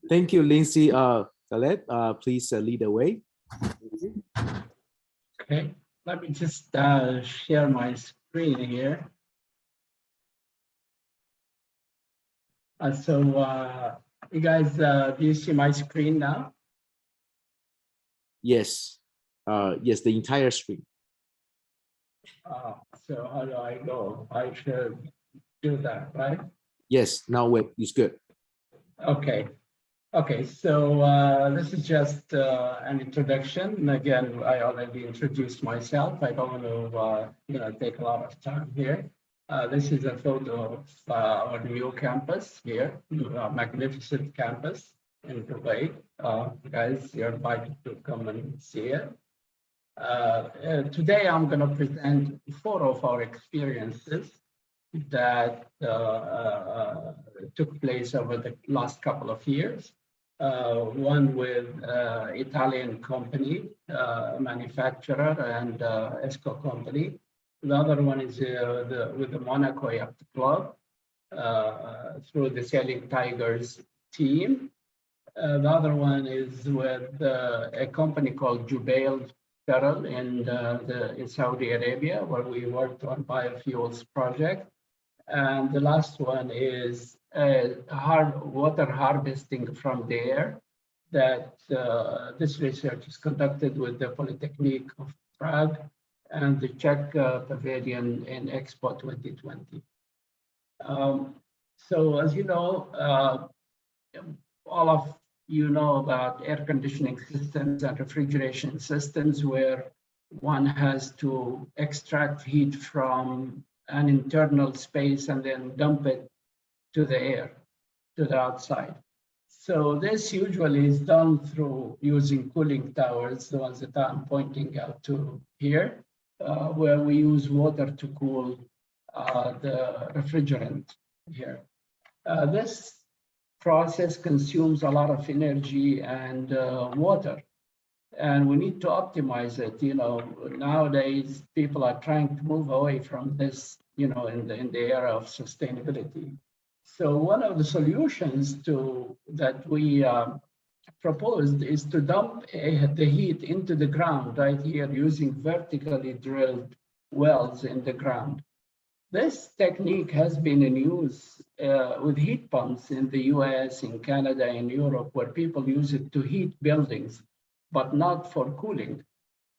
Thank you, Lindsay. Khaled, please lead the way. Okay, let me just share my screen here. You guys, do you see my screen now? Yes. Yes, the entire screen. So how do I go? I should do that, right? Yes, now it's good. Okay. Okay, so this is just an introduction. Again, I already introduced myself. I don't want to take a lot of time here. This is a photo of our new campus here, magnificent campus in Dubai. Guys, you're invited to come and see it. Today, I'm going to present 4 of our experiences that took place over the last couple of years. One with Italian company, manufacturer, and ESCO company. The other one is with the Monaco Yacht Club through the Sailing Tigers team. The other one is with a company called Jubail Ferrell in Saudi Arabia, where we worked on biofuels project. And the last one is water harvesting from the air that this research is conducted with the Polytechnic of Prague and the Czech Pavilion in Expo 2020. So as you know, all of you know about air conditioning systems and refrigeration systems where one has to extract heat from an internal space and then dump it to the air, to the outside. So this usually is done through using cooling towers, the ones that I'm pointing out to here, where we use water to cool the refrigerant here. This process consumes a lot of energy and water. And we need to optimize it. Nowadays people are trying to move away from this, in the era of sustainability. So one of the solutions that we proposed is to dump the heat into the ground right here using vertically drilled wells in the ground. This technique has been in use with heat pumps in the US, in Canada, and Europe, where people use it to heat buildings, but not for cooling.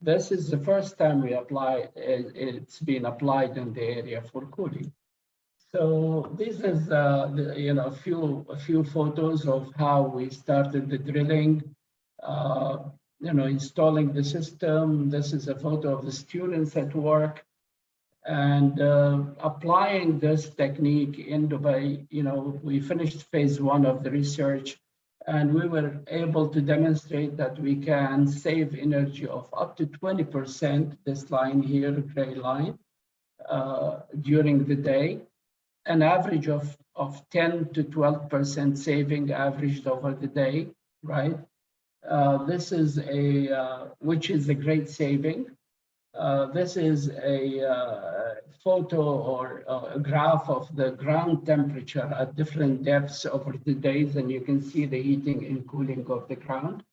This is the first time it's been applied in the area for cooling. So this is a few photos of how we started the drilling, installing the system. This is a photo of the students at work. And applying this technique in Dubai, we finished phase 1 of the research, and we were able to demonstrate that we can save energy of up to 20%, this line here, gray line, during the day, an average of 10 to 12% saving averaged over the day, right? This is which is a great saving. This is a photo or a graph of the ground temperature at different depths over the days, and you can see the heating and cooling of the ground,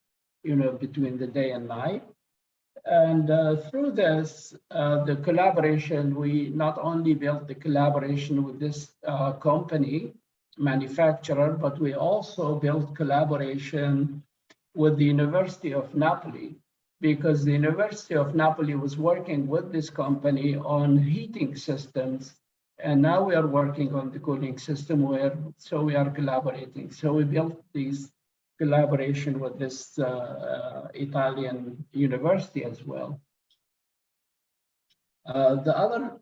between the day and night. And through this, the collaboration, we not only built the collaboration with this company, manufacturer, but we also built collaboration with the University of Napoli, because the University of Napoli was working with this company on heating systems. And now we are working on the cooling system so we are collaborating. So we built these collaboration with this Italian university as well. The other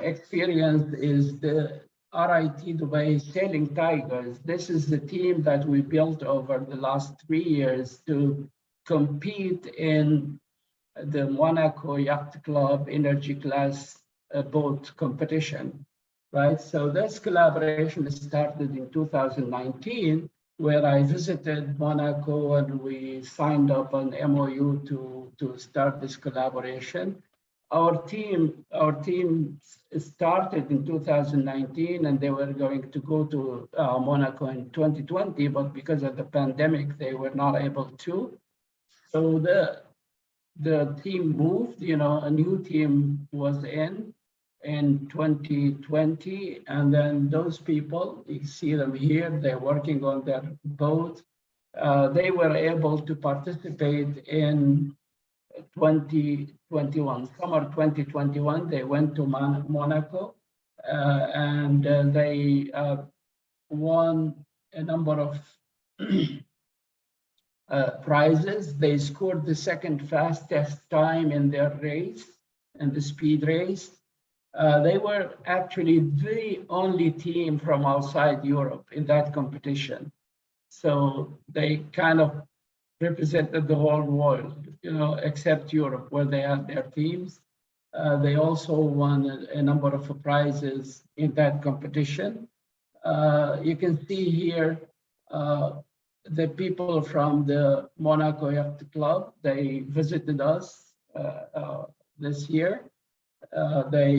experience is the RIT Dubai Sailing Tigers. This is the team that we built over the last 3 years to compete in the Monaco Yacht Club Energy Class boat competition, right? So this collaboration started in 2019, where I visited Monaco and we signed up an MOU to start this collaboration. our team started in 2019, and they were going to go to Monaco in 2020, but because of the pandemic, they were not able to. So the team moved. A new team was in 2020, and then those people, you see them here, they're working on their boat. They were able to participate in 2021, summer 2021. They went to Monaco, and they won a number of prizes. They scored the second fastest time in their race, in the speed race. They were actually the only team from outside Europe in that competition. So they kind of represented the whole world, except Europe, where they had their teams. They also won a number of prizes in that competition. You can see here the people from the Monaco Yacht Club. They visited us this year. They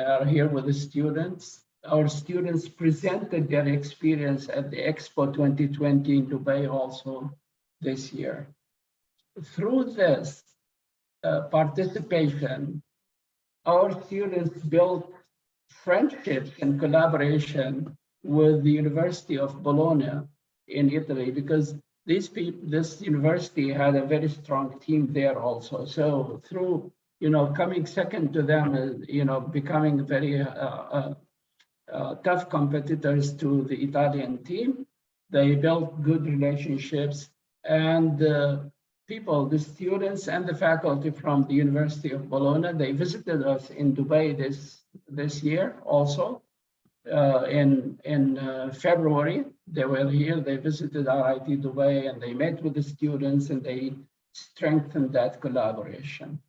are here with the students. Our students presented their experience at the Expo 2020 in Dubai also this year. Through this participation, our students built friendships and collaboration with the University of Bologna in Italy, because this university had a very strong team there also. So through coming second to them, becoming very tough competitors to the Italian team, they built good relationships, and the students and the faculty from the University of Bologna, they visited us in Dubai this year also. In February, they were here. They visited RIT Dubai, and they met with the students, and they strengthened that collaboration.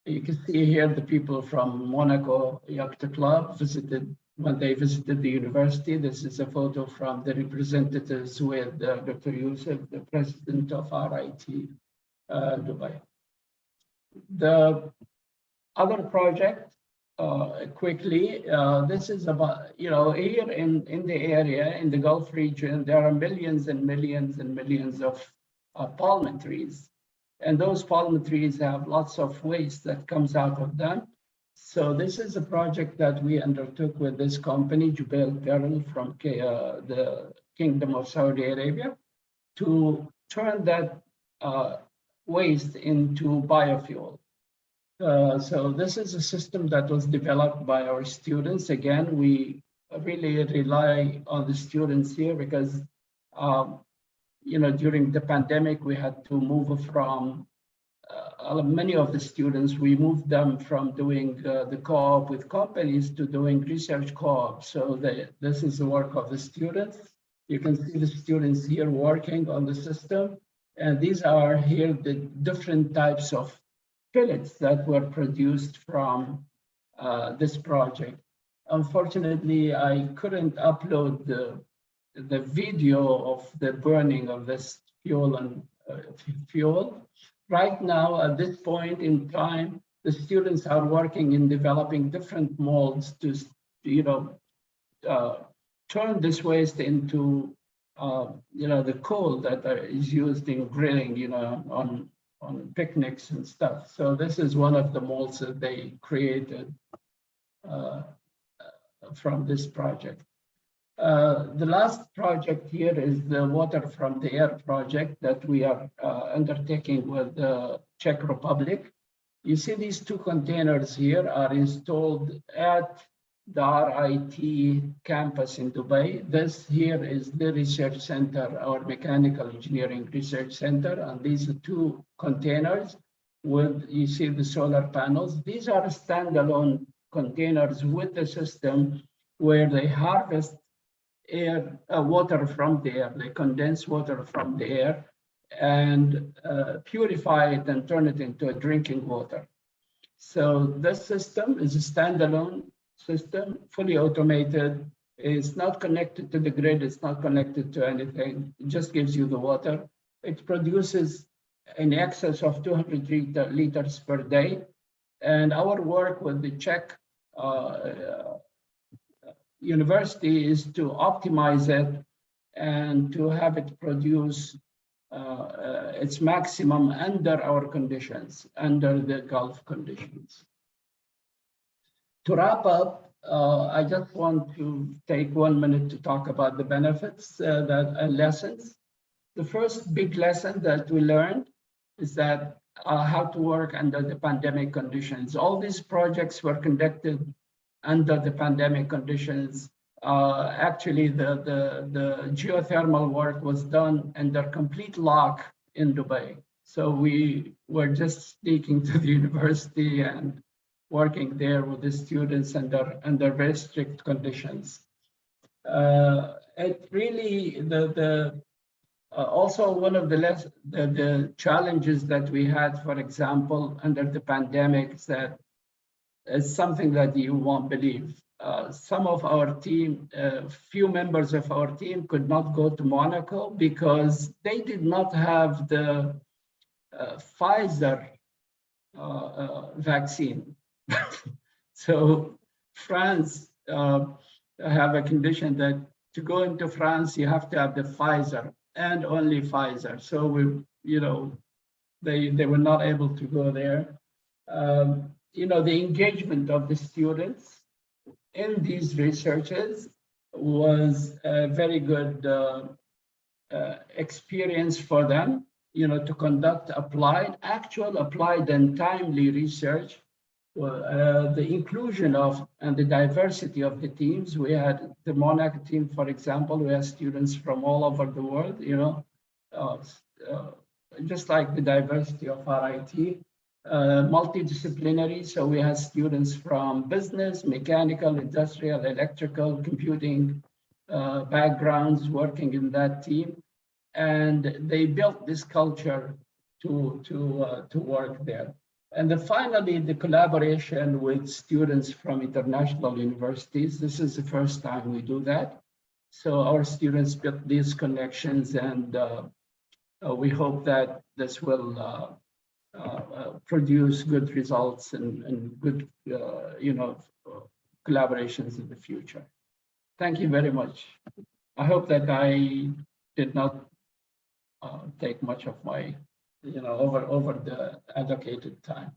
You can see here the people from Monaco Yacht Club when they visited the university. This is a photo from the representatives with Dr. Youssef, the president of RIT Dubai. The other project, quickly, this is about, here in the area, in the Gulf region, there are millions and millions and millions of palm trees. And those palm trees have lots of waste that comes out of them. So this is a project that we undertook with this company, Jubail Peril, from the Kingdom of Saudi Arabia, to turn that waste into biofuel. So this is a system that was developed by our students. Again, we really rely on the students here because during the pandemic, we had to move from many of the students, we moved them from doing the co-op with companies to doing research co-op. So this is the work of the students. You can see the students here working on the system. And these are here the different types of pellets that were produced from this project. Unfortunately, I couldn't upload the video of the burning of this fuel. Right now, at this point in time, the students are working in developing different molds to, turn this waste into, the coal that is used in grilling, on picnics and stuff. So this is one of the molds that they created from this project. The last project here is the Water from the Air project that we are undertaking with the Czech Republic. You see these two containers here are installed at the RIT campus in Dubai. This here is the research center, our mechanical engineering research center, and these are two containers with, you see the solar panels. These are standalone containers with the system where they harvest water from the air. They condense water from the air and purify it and turn it into a drinking water. So this system is a standalone system, fully automated. It's not connected to the grid. It's not connected to anything. It just gives you the water. It produces in excess of 200 liters per day. And our work with the Czech university is to optimize it and to have it produce its maximum under our conditions, under the Gulf conditions. To wrap up, I just want to take 1 minute to talk about the benefits and lessons. The first big lesson that we learned is that how to work under the pandemic conditions. All these projects were conducted under the pandemic conditions. Actually, the geothermal work was done under complete lock in Dubai. So we were just speaking to the university and working there with the students under very strict conditions. It really, also one of the challenges that we had, for example, under the pandemic, is that it's something that you won't believe. Some of our team, few members of our team could not go to Monaco because they did not have the Pfizer vaccine. So France have a condition that to go into France, you have to have the Pfizer and only Pfizer. So they were not able to go there. The engagement of the students in these researches was a very good experience for them, to conduct actual applied and timely research. The inclusion of and the diversity of the teams. We had the Monaco team, for example, we had students from all over the world, just like the diversity of RIT. Multidisciplinary, so we had students from business, mechanical, industrial, electrical, computing backgrounds working in that team, and they built this culture to work there. And then finally, the collaboration with students from international universities. This is the first time we do that. So our students built these connections, and we hope that this will produce good results and good, collaborations in the future. Thank you very much. I hope that I did not take much of my, over the allocated time.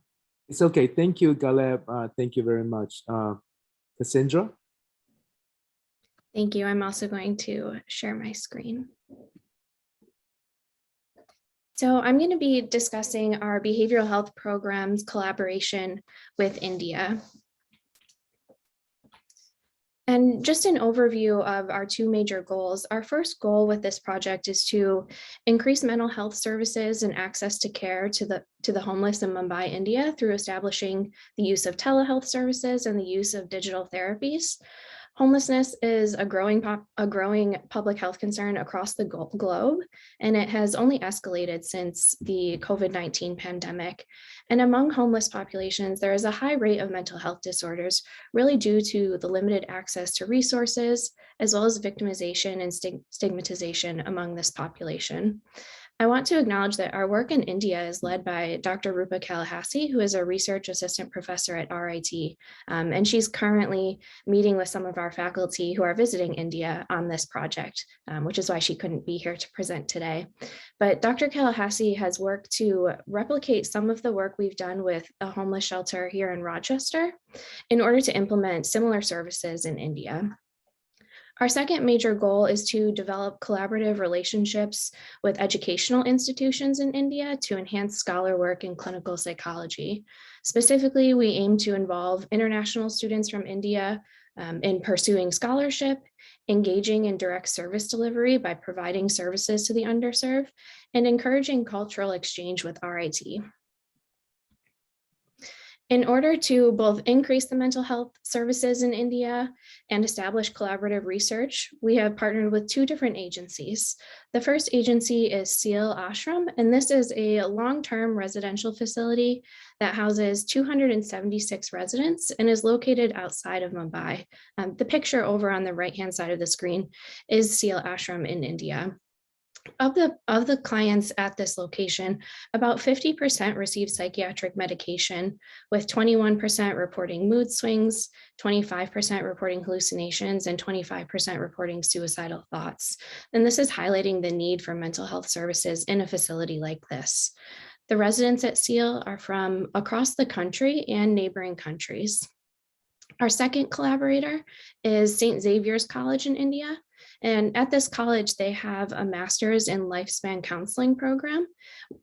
It's okay. Thank you, Galeb. Thank you very much. Cassandra? Thank you. I'm also going to share my screen. So I'm going to be discussing our behavioral health program's collaboration with India. And just an overview of our two major goals. Our first goal with this project is to increase mental health services and access to care to the homeless in Mumbai, India, through establishing the use of telehealth services and the use of digital therapies. Homelessness is a growing public health concern across the globe, and it has only escalated since the COVID-19 pandemic. And among homeless populations, there is a high rate of mental health disorders, really due to the limited access to resources, as well as victimization and stigmatization among this population. I want to acknowledge that our work in India is led by Dr. Rupa Kalahassi, who is a research assistant professor at RIT. And she's currently meeting with some of our faculty who are visiting India on this project, which is why she couldn't be here to present today. But Dr. Kalahassi has worked to replicate some of the work we've done with a homeless shelter here in Rochester in order to implement similar services in India. Our second major goal is to develop collaborative relationships with educational institutions in India to enhance scholar work in clinical psychology. Specifically, we aim to involve international students from India in pursuing scholarship, engaging in direct service delivery by providing services to the underserved, and encouraging cultural exchange with RIT. In order to both increase the mental health services in India and establish collaborative research, we have partnered with two different agencies. The first agency is Seal Ashram, and this is a long-term residential facility that houses 276 residents and is located outside of Mumbai. The picture over on the right-hand side of the screen is Seal Ashram in India. Of the clients at this location, about 50% receive psychiatric medication, with 21% reporting mood swings, 25% reporting hallucinations, and 25% reporting suicidal thoughts. And this is highlighting the need for mental health services in a facility like this. The residents at SEAL are from across the country and neighboring countries. Our second collaborator is St. Xavier's College in India. And at this college, they have a master's in lifespan counseling program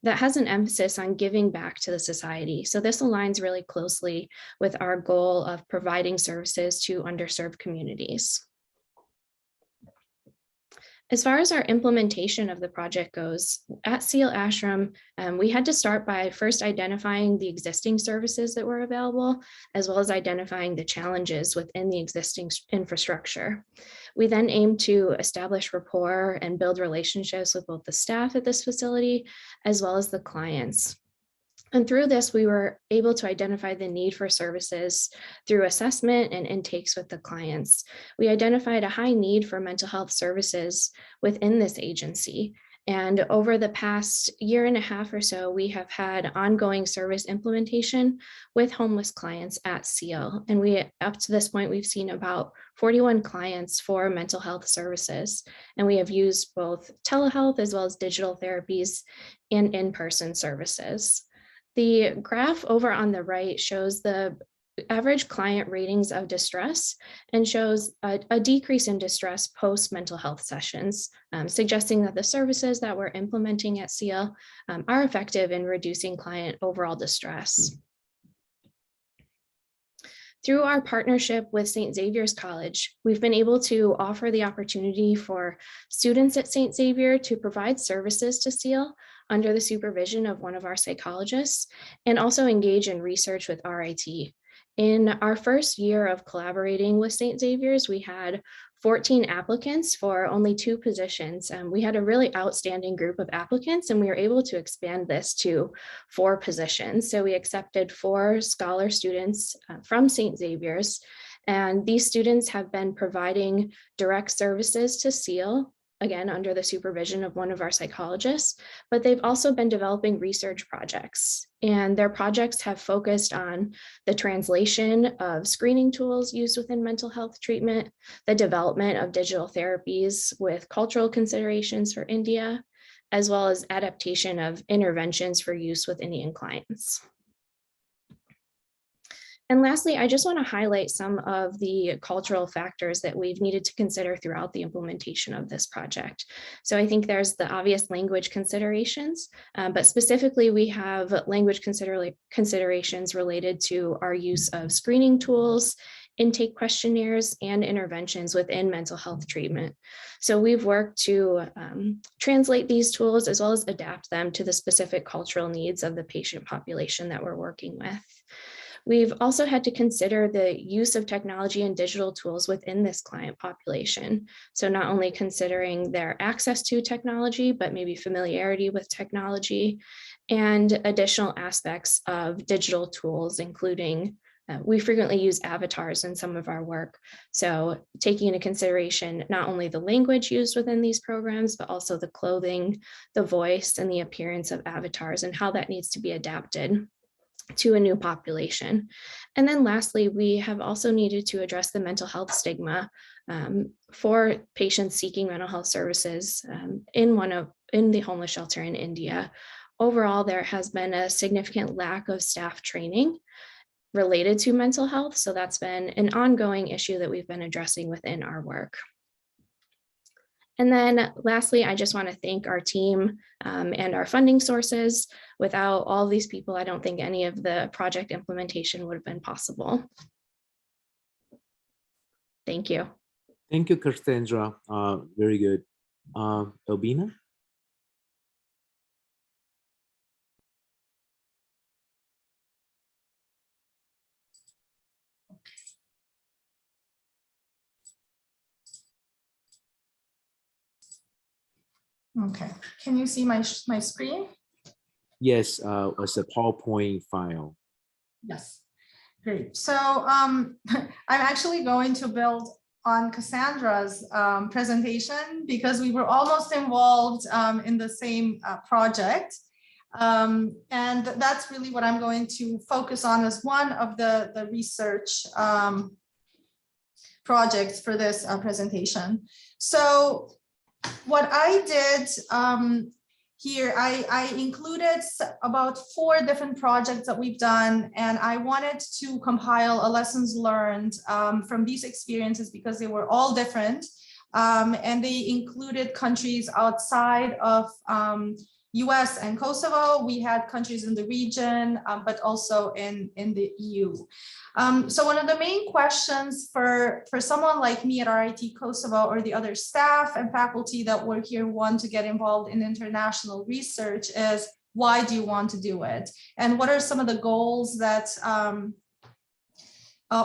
that has an emphasis on giving back to the society. So this aligns really closely with our goal of providing services to underserved communities. As far as our implementation of the project goes, at SEAL Ashram, we had to start by first identifying the existing services that were available, as well as identifying the challenges within the existing infrastructure. We then aimed to establish rapport and build relationships with both the staff at this facility, as well as the clients. And through this, we were able to identify the need for services through assessment and intakes with the clients. We identified a high need for mental health services within this agency. And over the past year and a half or so, we have had ongoing service implementation with homeless clients at SEAL. And up to this point, we've seen about 41 clients for mental health services. And we have used both telehealth as well as digital therapies and in-person services. The graph over on the right shows the average client ratings of distress and shows a decrease in distress post mental health sessions, suggesting that the services that we're implementing at SEAL are effective in reducing client overall distress. Through our partnership with St. Xavier's College, we've been able to offer the opportunity for students at St. Xavier to provide services to SEAL under the supervision of one of our psychologists, and also engage in research with RIT. In our first year of collaborating with St. Xavier's, we had 14 applicants for only 2 positions. We had a really outstanding group of applicants, and we were able to expand this to 4 positions. So we accepted 4 scholar students from St. Xavier's, and these students have been providing direct services to SEAL, again, under the supervision of one of our psychologists, but they've also been developing research projects. And their projects have focused on the translation of screening tools used within mental health treatment, the development of digital therapies with cultural considerations for India, as well as adaptation of interventions for use with Indian clients. And lastly, I just want to highlight some of the cultural factors that we've needed to consider throughout the implementation of this project. So I think there's the obvious language considerations, but specifically we have language considerations related to our use of screening tools, intake questionnaires, and interventions within mental health treatment. So we've worked to translate these tools as well as adapt them to the specific cultural needs of the patient population that we're working with. We've also had to consider the use of technology and digital tools within this client population. So not only considering their access to technology, but maybe familiarity with technology and additional aspects of digital tools, including we frequently use avatars in some of our work. So taking into consideration not only the language used within these programs, but also the clothing, the voice, and the appearance of avatars and how that needs to be adapted to a new population. And then lastly, we have also needed to address the mental health stigma for patients seeking mental health services in the homeless shelter in India. Overall, there has been a significant lack of staff training related to mental health. So that's been an ongoing issue that we've been addressing within our work. And then lastly, I just want to thank our team and our funding sources. Without all these people, I don't think any of the project implementation would have been possible. Thank you. Thank you, Cassandra. Very good. Albina? Okay, can you see my screen? Yes, it's a PowerPoint file. Yes, great. So I'm actually going to build Cassandra's presentation because we were almost involved in the same project. And that's really what I'm going to focus on as one of the research projects for this presentation. So what I did here, I included about 4 different projects that we've done, and I wanted to compile a lessons learned from these experiences because they were all different, and they included countries outside of US and Kosovo. We had countries in the region, but also in the EU. So one of the main questions for someone like me at RIT Kosovo or the other staff and faculty that work here want to get involved in international research is, why do you want to do it? And what are some of the goals that,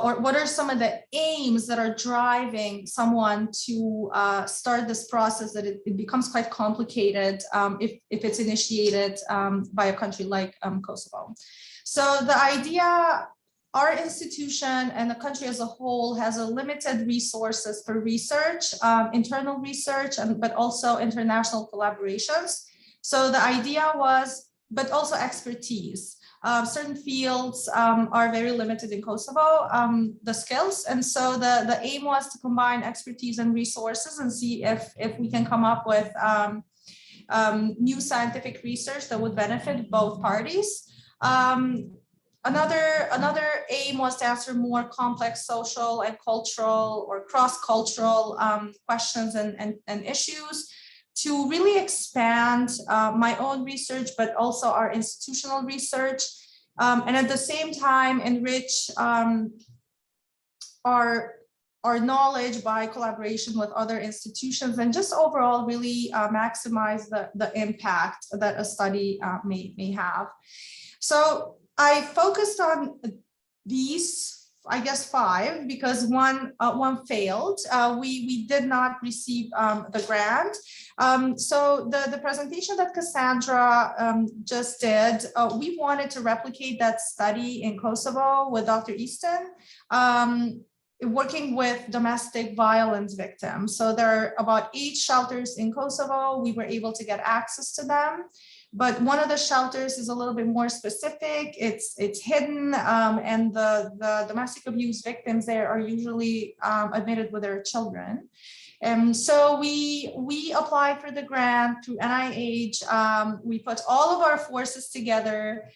or what are some of the aims that are driving someone to start this process that it becomes quite complicated if it's initiated by a country like Kosovo. So the idea, our institution and the country as a whole has a limited resources for research, internal research, but also international collaborations. So the idea was, but also expertise. Certain fields are very limited in Kosovo, the skills. And so the aim was to combine expertise and resources and see if we can come up with new scientific research that would benefit both parties. Another aim was to answer more complex social and cultural or cross-cultural questions and issues, to really expand my own research, but also our institutional research, and at the same time enrich our knowledge by collaboration with other institutions, and just overall really maximize the impact that a study may have. So I focused on these, I guess, 5, because one failed. We did not receive the grant. So the presentation that Cassandra just did, we wanted to replicate that study in Kosovo with Dr. Easton, working with domestic violence victims. So there are about 8 shelters in Kosovo. We were able to get access to them. But one of the shelters is a little bit more specific. It's hidden, and the domestic abuse victims there are usually admitted with their children. And so we applied for the grant through NIH. We put all of our forces together.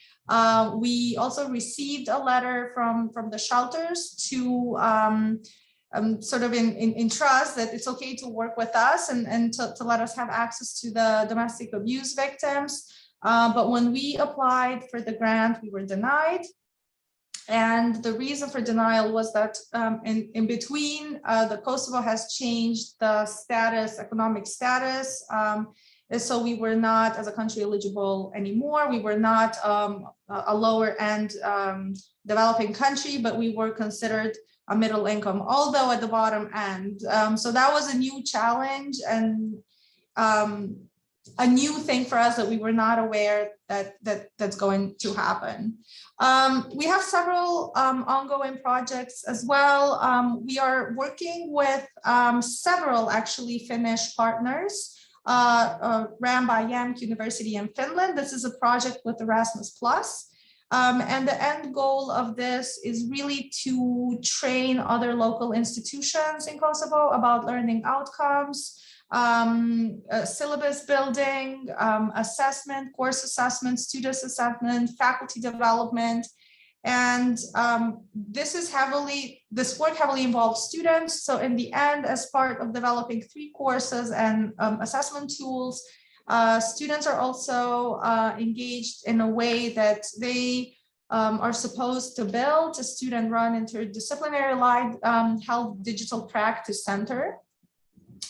We also received a letter from the shelters to sort of in trust that it's okay to work with us and to let us have access to the domestic abuse victims. But when we applied for the grant, we were denied. And the reason for denial was that in between, the Kosovo has changed the status, economic status. And so we were not, as a country, eligible anymore. We were not a lower end developing country, but we were considered a middle income, although at the bottom end. So that was a new challenge and a new thing for us that we were not aware that's going to happen. We have several ongoing projects as well. We are working with several actually Finnish partners ran by Jamk University in Finland. This is a project with Erasmus+. And the end goal of this is really to train other local institutions in Kosovo about learning outcomes, syllabus building, assessment, course assessment, student assessment, faculty development. And this work heavily involves students. So in the end, as part of developing 3 courses and assessment tools, students are also engaged in a way that they are supposed to build a student-run interdisciplinary health digital practice center.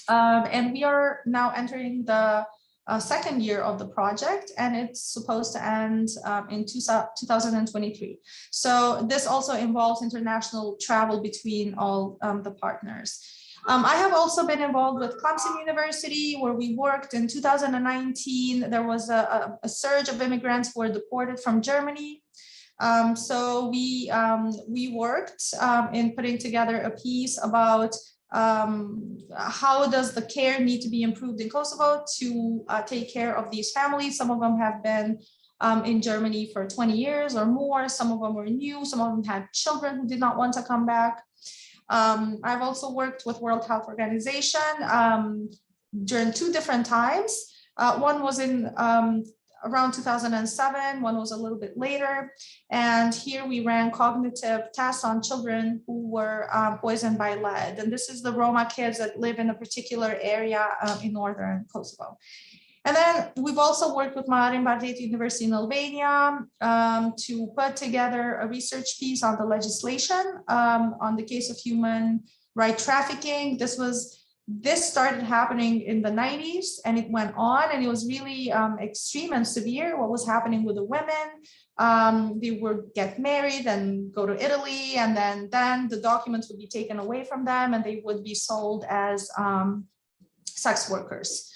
And we are now entering the 2nd year of the project, and it's supposed to end in 2023. So this also involves international travel between all the partners. I have also been involved with Clemson University, where we worked in 2019. There was a surge of immigrants who were deported from Germany. So we worked in putting together a piece about how does the care need to be improved in Kosovo to take care of these families? Some of them have been in Germany for 20 years or more. Some of them were new. Some of them had children who did not want to come back. I've also worked with World Health Organization during 2 different times. One was in around 2007, one was a little bit later. And here we ran cognitive tests on children who were poisoned by lead. And this is the Roma kids that live in a particular area in northern Kosovo. And then we've also worked with Marin Bardete University in Albania to put together a research piece on the legislation on the case of human rights trafficking. This started happening in the 90s and it went on, and it was really extreme and severe what was happening with the women. They would get married and go to Italy, and then the documents would be taken away from them and they would be sold as sex workers.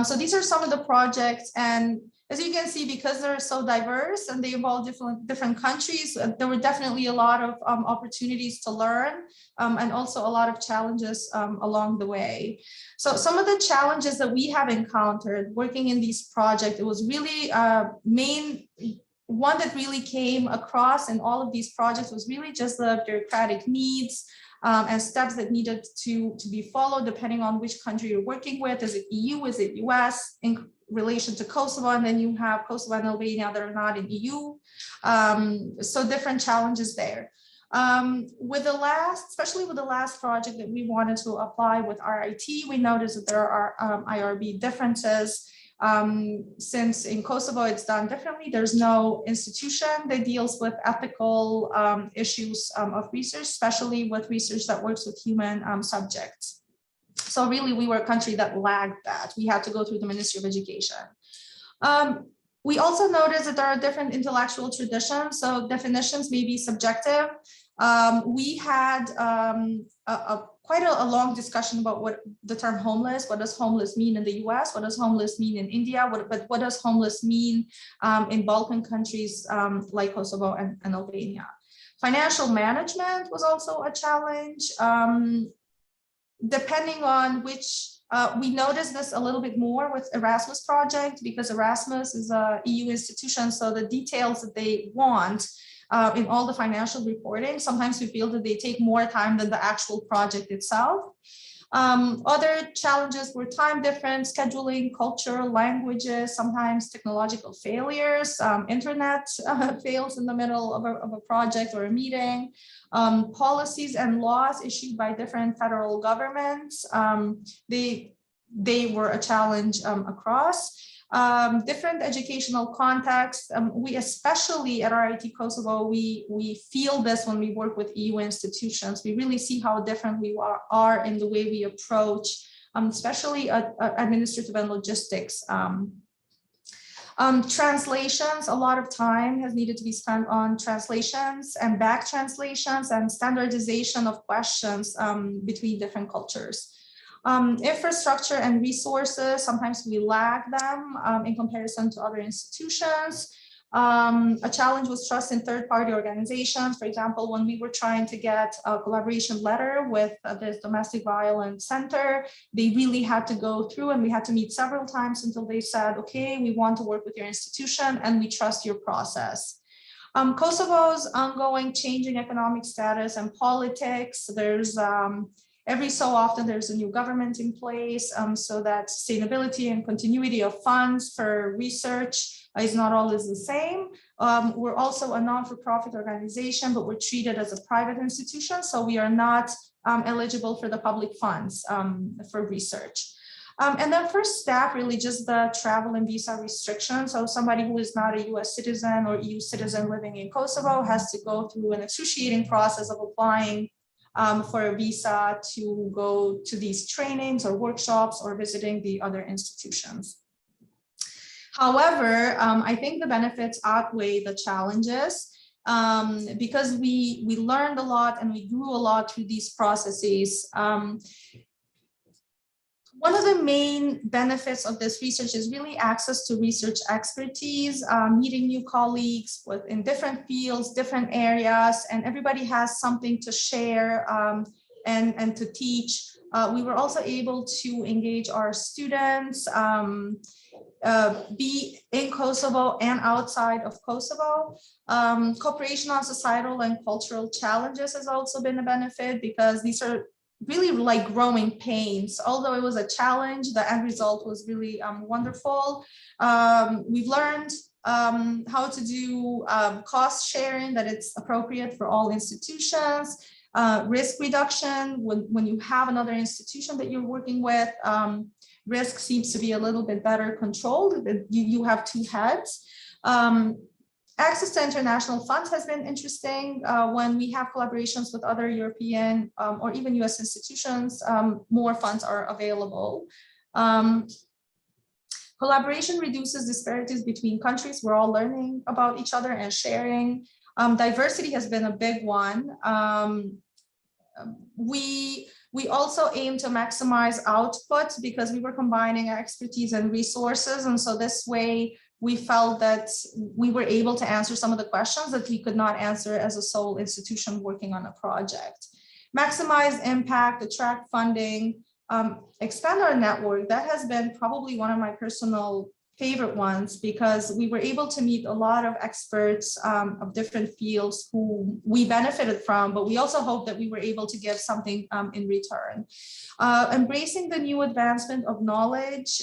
So these are some of the projects, and as you can see, because they're so diverse and they involve different countries, there were definitely a lot of opportunities to learn and also a lot of challenges along the way. So some of the challenges that we have encountered working in these projects, it was really one that really came across in all of these projects was really just the bureaucratic needs and steps that needed to be followed depending on which country you're working with. Is it EU, is it US in relation to Kosovo? And then you have Kosovo and Albania that are not in EU. So different challenges there. Especially with the last project that we wanted to apply with RIT, we noticed that there are IRB differences. Since in Kosovo it's done differently, there's no institution that deals with ethical issues of research, especially with research that works with human subjects. So really we were a country that lagged that. We had to go through the Ministry of Education. We also noticed that there are different intellectual traditions, so definitions may be subjective. We had quite a long discussion about what the term homeless, what does homeless mean in the US, what does homeless mean in India, what does homeless mean in Balkan countries like Kosovo and Albania. Financial management was also a challenge. Depending on which, we noticed this a little bit more with Erasmus project, because Erasmus is a EU institution, so the details that they want in all the financial reporting, sometimes we feel that they take more time than the actual project itself. Other challenges were time difference, scheduling, culture, languages, sometimes technological failures, internet fails in the middle of a project or a meeting, policies and laws issued by different federal governments. They were a challenge across. Different educational contexts. We especially at RIT Kosovo, we feel this when we work with EU institutions. We really see how different we are in the way we approach, especially administrative and logistics. Translations, a lot of time has needed to be spent on translations and back translations and standardization of questions between different cultures. Infrastructure and resources, sometimes we lag them in comparison to other institutions. A challenge was trust in third-party organizations. For example, when we were trying to get a collaboration letter with this domestic violence center, they really had to go through and we had to meet several times until they said, okay, we want to work with your institution and we trust your process. Kosovo's ongoing changing economic status and politics, there's every so often there's a new government in place, so that sustainability and continuity of funds for research is not always the same. We're also a non-for-profit organization, but we're treated as a private institution, so we are not eligible for the public funds for research. And then for staff, really just the travel and visa restrictions. So somebody who is not a US citizen or EU citizen living in Kosovo has to go through an excruciating process of applying for a visa to go to these trainings or workshops or visiting the other institutions. However, I think the benefits outweigh the challenges because we learned a lot and we grew a lot through these processes. One of the main benefits of this research is really access to research expertise, meeting new colleagues in different fields, different areas, and everybody has something to share and to teach. We were also able to engage our students, be in Kosovo and outside of Kosovo. Cooperation on societal and cultural challenges has also been a benefit, because these are really like growing pains. Although it was a challenge, the end result was really wonderful. We've learned how to do cost sharing, that it's appropriate for all institutions. Risk reduction, when you have another institution that you're working with, risk seems to be a little bit better controlled. You have two heads. Access to international funds has been interesting. When we have collaborations with other European or even US institutions, more funds are available. Collaboration reduces disparities between countries. We're all learning about each other and sharing. Diversity has been a big one. We also aim to maximize output, because we were combining our expertise and resources. And so this way, we felt that we were able to answer some of the questions that we could not answer as a sole institution working on a project. Maximize impact, attract funding, expand our network. That has been probably one of my personal favorite ones, because we were able to meet a lot of experts of different fields who we benefited from, but we also hope that we were able to give something in return. Embracing the new advancement of knowledge.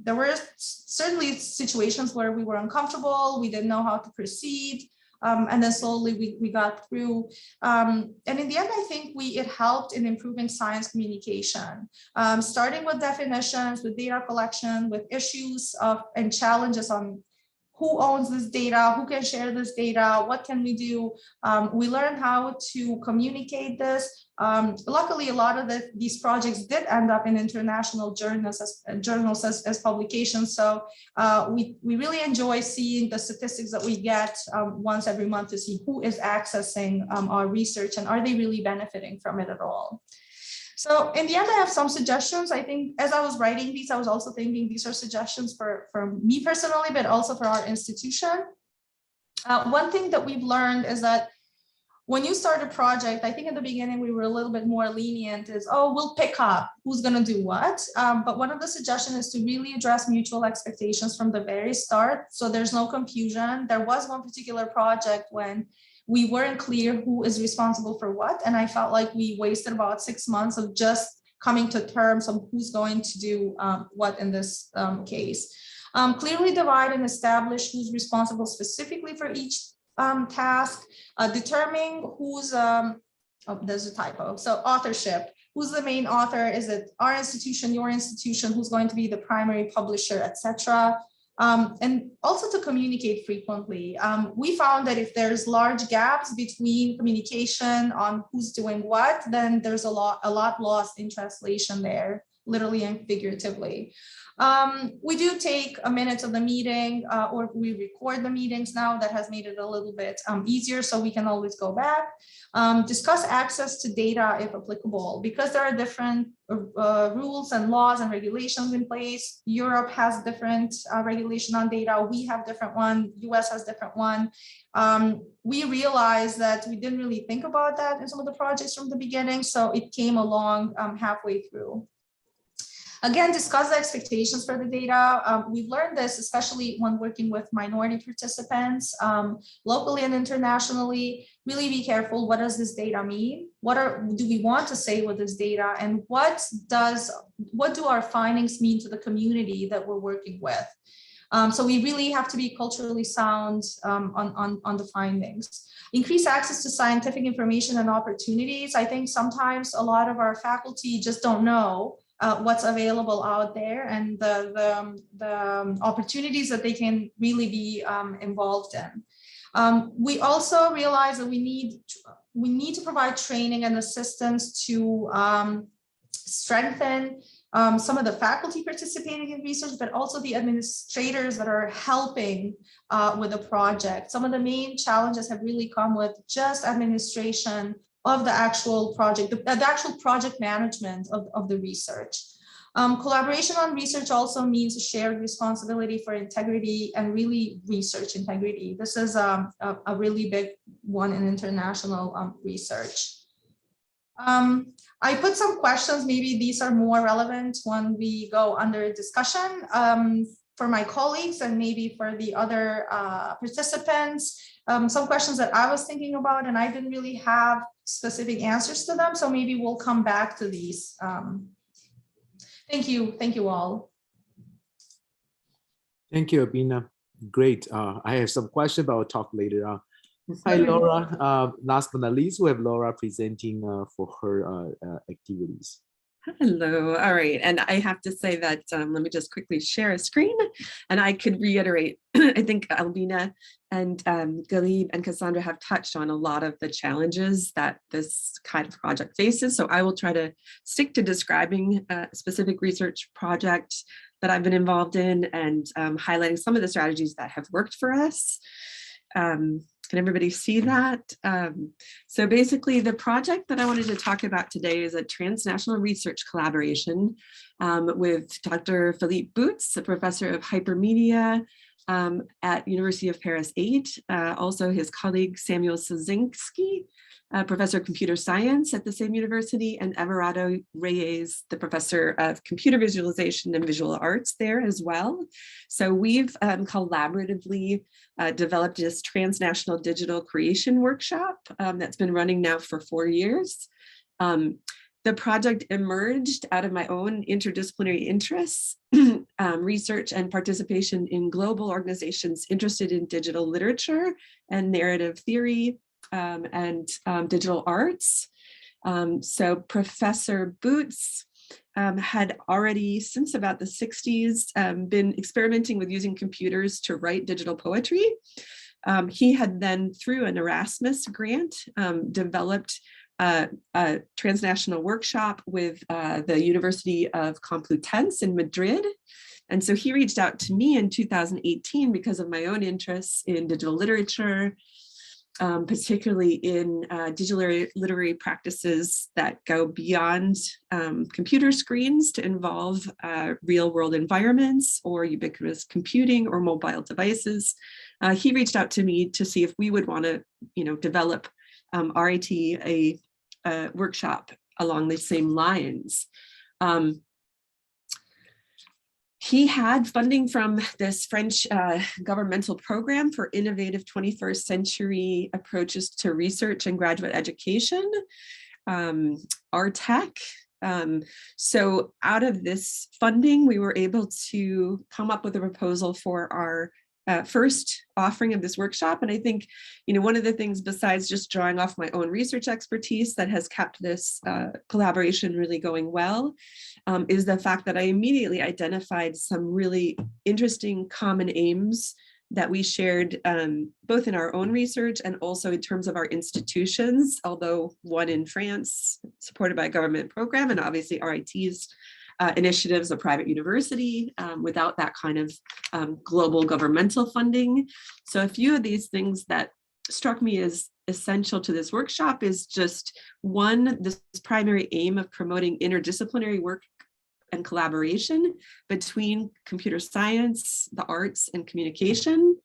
There were certainly situations where we were uncomfortable, we didn't know how to proceed. And then slowly we got through. And in the end, I think it helped in improving science communication, starting with definitions, with data collection, with issues and challenges on who owns this data, who can share this data, what can we do? We learned how to communicate this. Luckily, a lot of these projects did end up in international journals as publications. So we really enjoy seeing the statistics that we get once every month to see who is accessing our research and are they really benefiting from it at all. So in the end, I have some suggestions. I think as I was writing these, I was also thinking these are suggestions for me personally, but also for our institution. One thing that we've learned is that when you start a project, I think in the beginning we were a little bit more lenient, is, oh, we'll pick up who's going to do what. But one of the suggestions is to really address mutual expectations from the very start, so there's no confusion. There was one particular project when we weren't clear who is responsible for what, and I felt like we wasted about 6 months of just coming to terms on who's going to do what in this case. Clearly divide and establish who's responsible specifically for each task, determining who's, there's a typo, so authorship. Who's the main author? Is it our institution, your institution? Who's going to be the primary publisher, etc.? And also to communicate frequently. We found that if there's large gaps between communication on who's doing what, then there's a lot lost in translation there, literally and figuratively. We do take a minute of the meeting, or we record the meetings now. That has made it a little bit easier, so we can always go back. Discuss access to data if applicable, because there are different rules and laws and regulations in place. Europe has different regulation on data. We have different one. US has different one. We realized that we didn't really think about that in some of the projects from the beginning, so it came along halfway through. Again, discuss the expectations for the data. We've learned this, especially when working with minority participants, locally and internationally. Really be careful. What does this data mean? What do we want to say with this data? And what do our findings mean to the community that we're working with? So we really have to be culturally sound on the findings. Increase access to scientific information and opportunities. I think sometimes a lot of our faculty just don't know what's available out there and the opportunities that they can really be involved in. We also realize that we need to provide training and assistance to strengthen some of the faculty participating in research, but also the administrators that are helping with the project. Some of the main challenges have really come with just administration of the actual project, the actual project management of the research. Collaboration on research also means a shared responsibility for integrity and really research integrity. This is a really big one in international research. I put some questions, maybe these are more relevant when we go under discussion for my colleagues and maybe for the other participants. Some questions that I was thinking about and I didn't really have specific answers to them. So maybe we'll come back to these. Thank you all. Thank you, Abina. Great. I have some questions, but I'll talk later on. Hi, Laura. Last but not least, we have Laura presenting for her activities. Hello. All right. And I have to say that, let me just quickly share a screen and I could reiterate, I think Albina and Galib and Cassandra have touched on a lot of the challenges that this kind of project faces. So I will try to stick to describing a specific research project that I've been involved in and highlighting some of the strategies that have worked for us. Can everybody see that? So basically the project that I wanted to talk about today is a transnational research collaboration with Dr. Philippe Boots, a professor of hypermedia at University of Paris 8, also his colleague Samuel Sozinski, professor of computer science at the same university, and Everardo Reyes, the professor of computer visualization and visual arts there as well. So we've collaboratively developed this transnational digital creation workshop that's been running now for 4 years. The project emerged out of my own interdisciplinary interests, research and participation in global organizations interested in digital literature and narrative theory, and digital arts. So Professor Boots had already, since about the 60s, been experimenting with using computers to write digital poetry. He had then, through an Erasmus grant, developed a transnational workshop with the University of Complutense in Madrid. And so he reached out to me in 2018 because of my own interests in digital literature, particularly in digital literary practices that go beyond computer screens to involve real world environments or ubiquitous computing or mobile devices. He reached out to me to see if we would want to, develop RIT, a workshop along the same lines. He had funding from this French governmental program for innovative 21st century approaches to research and graduate education, RTEC. So out of this funding, we were able to come up with a proposal for our first offering of this workshop. And I think, one of the things besides just drawing off my own research expertise that has kept this collaboration really going well is the fact that I immediately identified some really interesting common aims that we shared both in our own research and also in terms of our institutions, although one in France supported by a government program and obviously RIT's initiatives, a private university without that kind of global governmental funding. So a few of these things that struck me as essential to this workshop is just one, this primary aim of promoting interdisciplinary work and collaboration between computer science, the arts, and communication.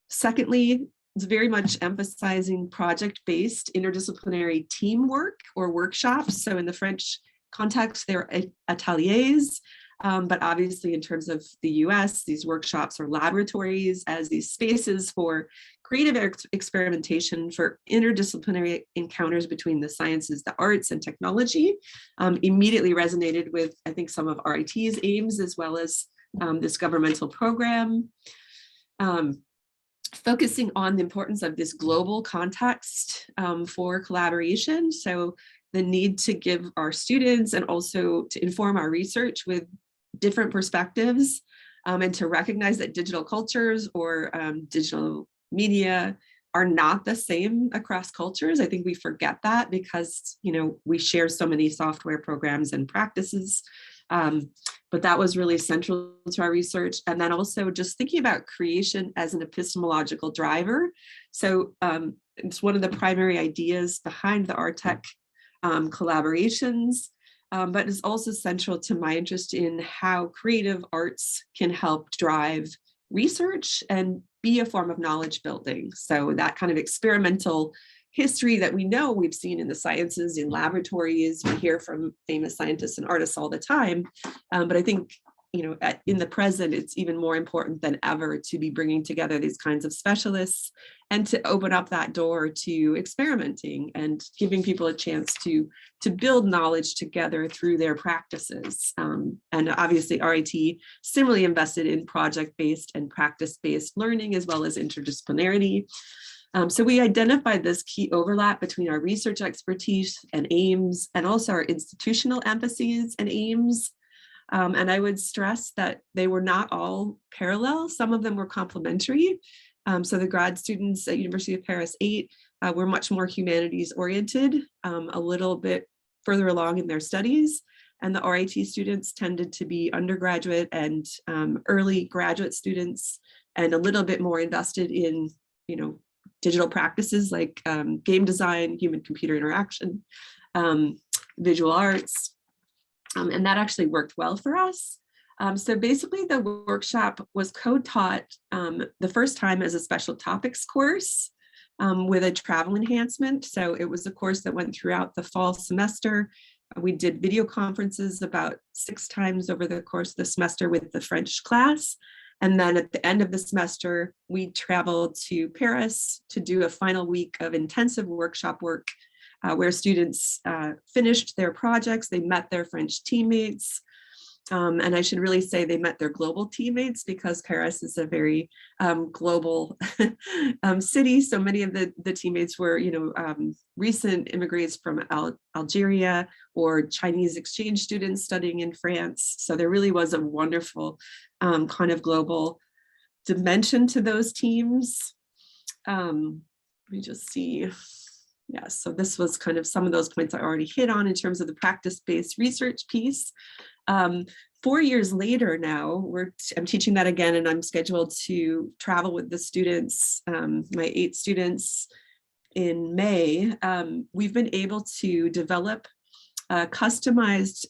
Secondly, it's very much emphasizing project-based interdisciplinary teamwork or workshops. So in the French context, they're ateliers, but obviously in terms of the US, these workshops are laboratories as these spaces for creative experimentation for interdisciplinary encounters between the sciences, the arts, and technology. Immediately resonated with, I think, some of RIT's aims as well as this governmental program. Focusing on the importance of this global context for collaboration. So the need to give our students and also to inform our research with different perspectives and to recognize that digital cultures or digital media are not the same across cultures. I think we forget that because, we share so many software programs and practices, but that was really central to our research. And then also just thinking about creation as an epistemological driver. So it's one of the primary ideas behind the RTEC collaborations, but is also central to my interest in how creative arts can help drive research and be a form of knowledge building. So that kind of experimental history that we know we've seen in the sciences, in laboratories. We hear from famous scientists and artists all the time. But I think, in the present, it's even more important than ever to be bringing together these kinds of specialists and to open up that door to experimenting and giving people a chance to build knowledge together through their practices. And obviously RIT similarly invested in project-based and practice-based learning, as well as interdisciplinarity. So we identified this key overlap between our research expertise and aims, and also our institutional emphases and aims. And I would stress that they were not all parallel. Some of them were complementary. So the grad students at University of Paris 8 were much more humanities oriented, a little bit further along in their studies. And the RIT students tended to be undergraduate and early graduate students, and a little bit more invested in, digital practices like game design, human-computer interaction, visual arts. And that actually worked well for us. So basically the workshop was co-taught the first time as a special topics course with a travel enhancement. So it was a course that went throughout the fall semester. We did video conferences about 6 times over the course of the semester with the French class. And then at the end of the semester, we traveled to Paris to do a final week of intensive workshop work where students finished their projects, they met their French teammates, and I should really say they met their global teammates, because Paris is a very global city. So many of the teammates were, recent immigrants from Algeria or Chinese exchange students studying in France. So there really was a wonderful kind of global dimension to those teams. Let me just see. Yeah, so this was kind of some of those points I already hit on in terms of the practice-based research piece. 4 years later now, I'm teaching that again, and I'm scheduled to travel with the students, my 8 students in May. We've been able to develop a customized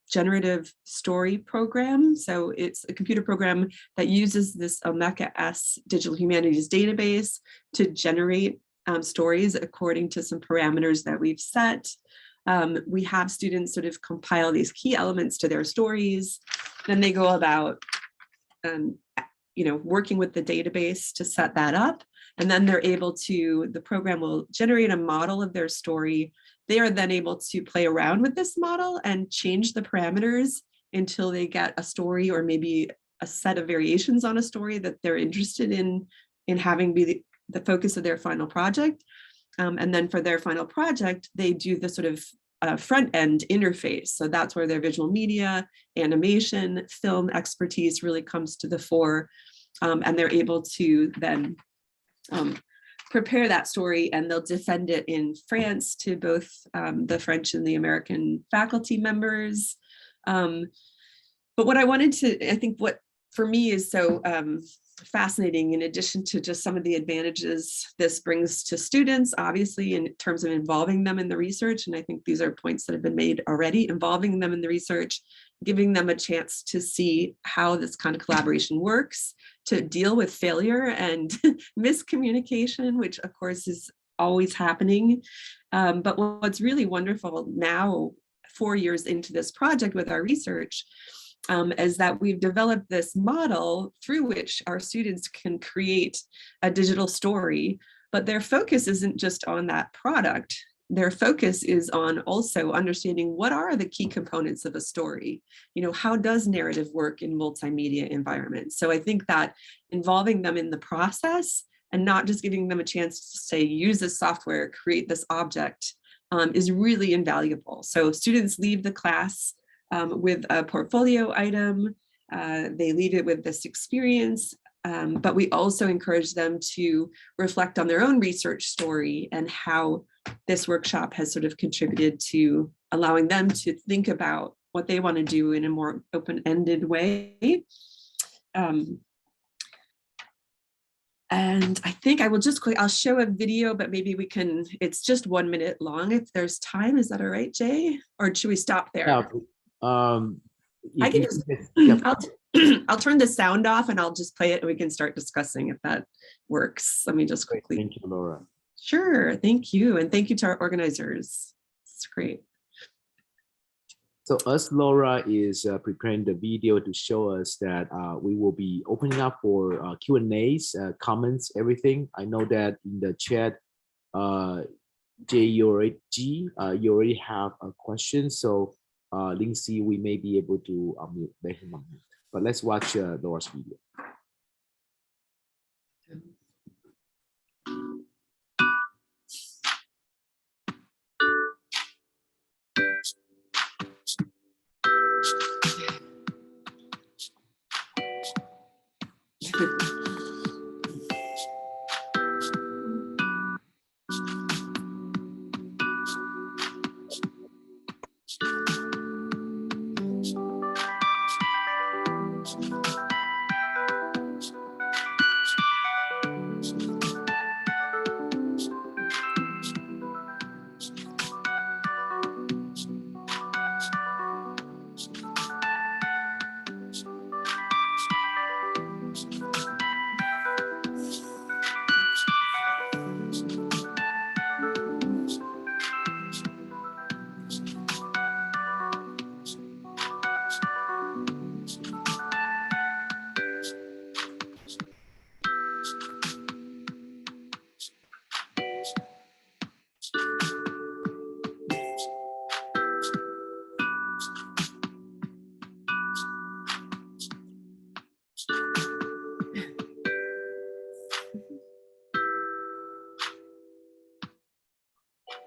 generative story program. So it's a computer program that uses this Omeka-S digital humanities database to generate stories according to some parameters that we've set. We have students sort of compile these key elements to their stories. Then they go about, working with the database to set that up. And then they're able to, the program will generate a model of their story. They are then able to play around with this model and change the parameters until they get a story, or maybe a set of variations on a story that they're interested in having be the focus of their final project. And then for their final project, they do the sort of front end interface. So that's where their visual media, animation, film expertise really comes to the fore. And they're able to then prepare that story, and they'll defend it in France to both the French and the American faculty members. But what I wanted to, I think what for me is so fascinating, in addition to just some of the advantages this brings to students, obviously in terms of involving them in the research, and I think these are points that have been made already, involving them in the research, giving them a chance to see how this kind of collaboration works, to deal with failure and miscommunication, which of course is always happening. But what's really wonderful now, 4 years into this project with our research, is that we've developed this model through which our students can create a digital story, but their focus isn't just on that product. Their focus is on also understanding what are the key components of a story. How does narrative work in multimedia environments? So I think that involving them in the process and not just giving them a chance to say, use this software, create this object, is really invaluable. So students leave the class with a portfolio item, they leave it with this experience, but we also encourage them to reflect on their own research story and how this workshop has sort of contributed to allowing them to think about what they want to do in a more open-ended way. And I think I will just I'll show a video, but maybe we can, it's just 1 minute long if there's time. Is that all right, Jay? Or should we stop there? Yeah. I can just, I'll turn the sound off and I'll just play it and we can start discussing if that works. Let me just quickly. Thank you, Laura. Sure, thank you. And thank you to our organizers. It's great. So as Laura is preparing the video to show us that we will be opening up for Q&As, comments, everything. I know that in the chat, Jay, you already have a question. So Lindsay, we may be able to let him unmute. But let's watch Laura's video.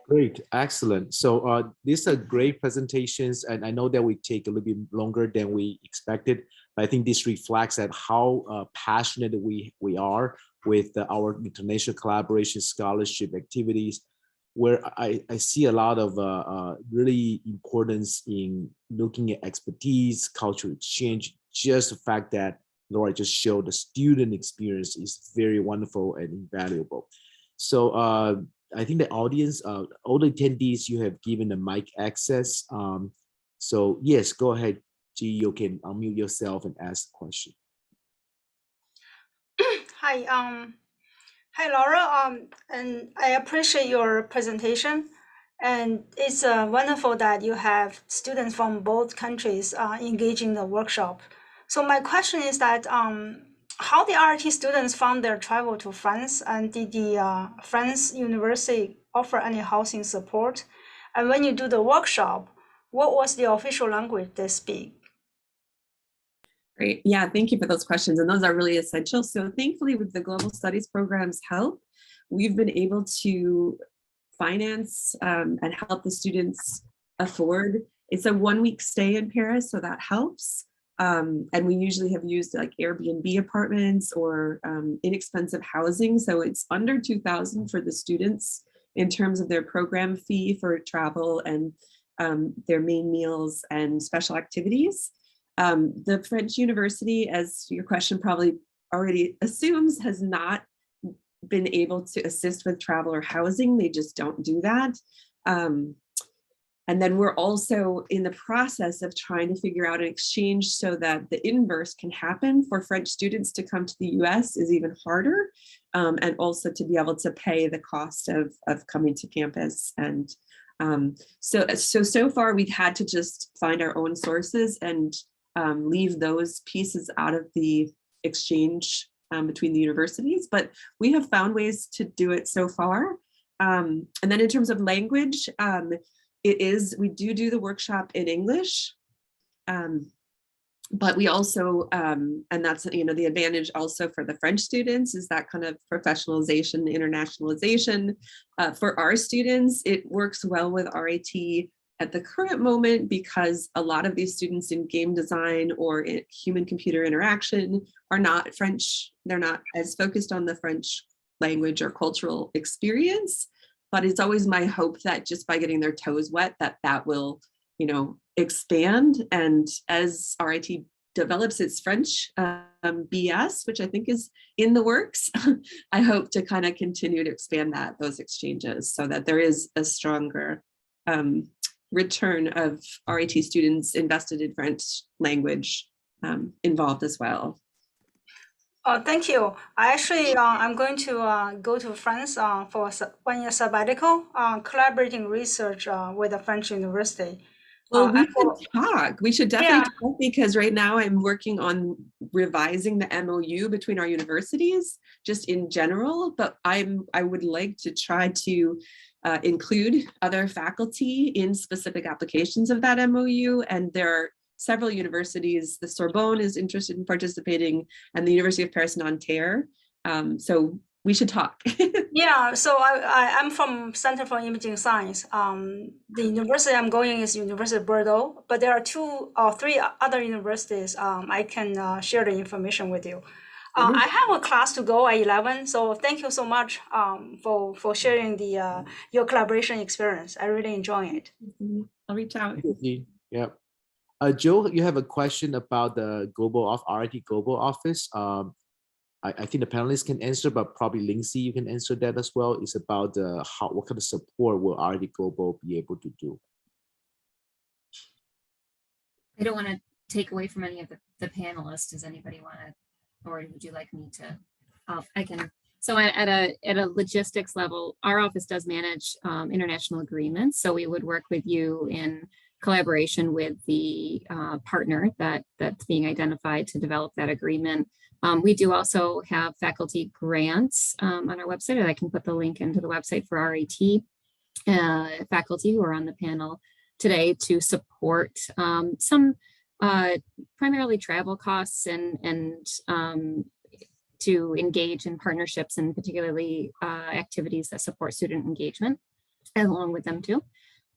Great, excellent. So these are great presentations, and I know that we take a little bit longer than we expected, but I think this reflects at how passionate we are with our international collaboration scholarship activities, where I see a lot of really importance in looking at expertise, cultural exchange. Just the fact that Laura just showed the student experience is very wonderful and invaluable. So I think the audience, all the attendees, you have given the mic access. So yes, go ahead, G, you can unmute yourself and ask the question. Hi, hi Laura, and I appreciate your presentation. And it's wonderful that you have students from both countries engaging the workshop. So my question is that how the RIT students found their travel to France, and did the France university offer any housing support? And when you do the workshop, what was the official language they speak? Great. Yeah, thank you for those questions. And those are really essential. So thankfully, with the Global Studies program's help, we've been able to finance and help the students afford. It's a 1-week stay in Paris, so that helps. And we usually have used like Airbnb apartments or inexpensive housing. So it's under 2,000 for the students in terms of their program fee for travel and their main meals and special activities. The French university, as your question probably already assumes, has not been able to assist with travel or housing. They just don't do that. And then we're also in the process of trying to figure out an exchange so that the inverse can happen. For French students to come to the US is even harder, and also to be able to pay the cost of coming to campus. And so far we've had to just find our own sources and leave those pieces out of the exchange between the universities, but we have found ways to do it so far. And then in terms of language, we do the workshop in English, but we also, and that's, the advantage also for the French students is that kind of professionalization, internationalization. For our students, it works well with RIT at the current moment because a lot of these students in game design or in human-computer interaction are not French. They're not as focused on the French language or cultural experience. But it's always my hope that just by getting their toes wet, that will, expand. And as RIT develops its French BS, which I think is in the works, I hope to kind of continue to expand those exchanges so that there is a stronger return of RIT students invested in French language involved as well. Thank you. I'm going to go to France for 1 year sabbatical, collaborating research with a French university. Well, we and should for- talk. We should Yeah. definitely talk because right now I'm working on revising the MOU between our universities, just in general. But I would like to try to include other faculty in specific applications of that MOU. And there are several universities. The Sorbonne is interested in participating, and the University of Paris Nanterre. So we should talk. Yeah, so I'm from Center for Imaging Science. The university I'm going is University of Bordeaux, but there are 2 or 3 other universities. I can share the information with you. I have a class to go at 11, so thank you so much for sharing your collaboration experience. I really enjoy it. I'll reach out. Yeah. Joe, you have a question about the RIT Global Office. I think the panelists can answer, but probably Lindsay, you can answer that as well. It's about what kind of support will RIT Global be able to do? I don't want to take away from any of the panelists. Does anybody want to, or would you like me to? I can. So at a logistics level, our office does manage international agreements. So we would work with you in collaboration with the partner that's being identified to develop that agreement. We do also have faculty grants on our website, and I can put the link into the website for RIT faculty who are on the panel today to support some primarily travel costs and to engage in partnerships and particularly activities that support student engagement along with them too.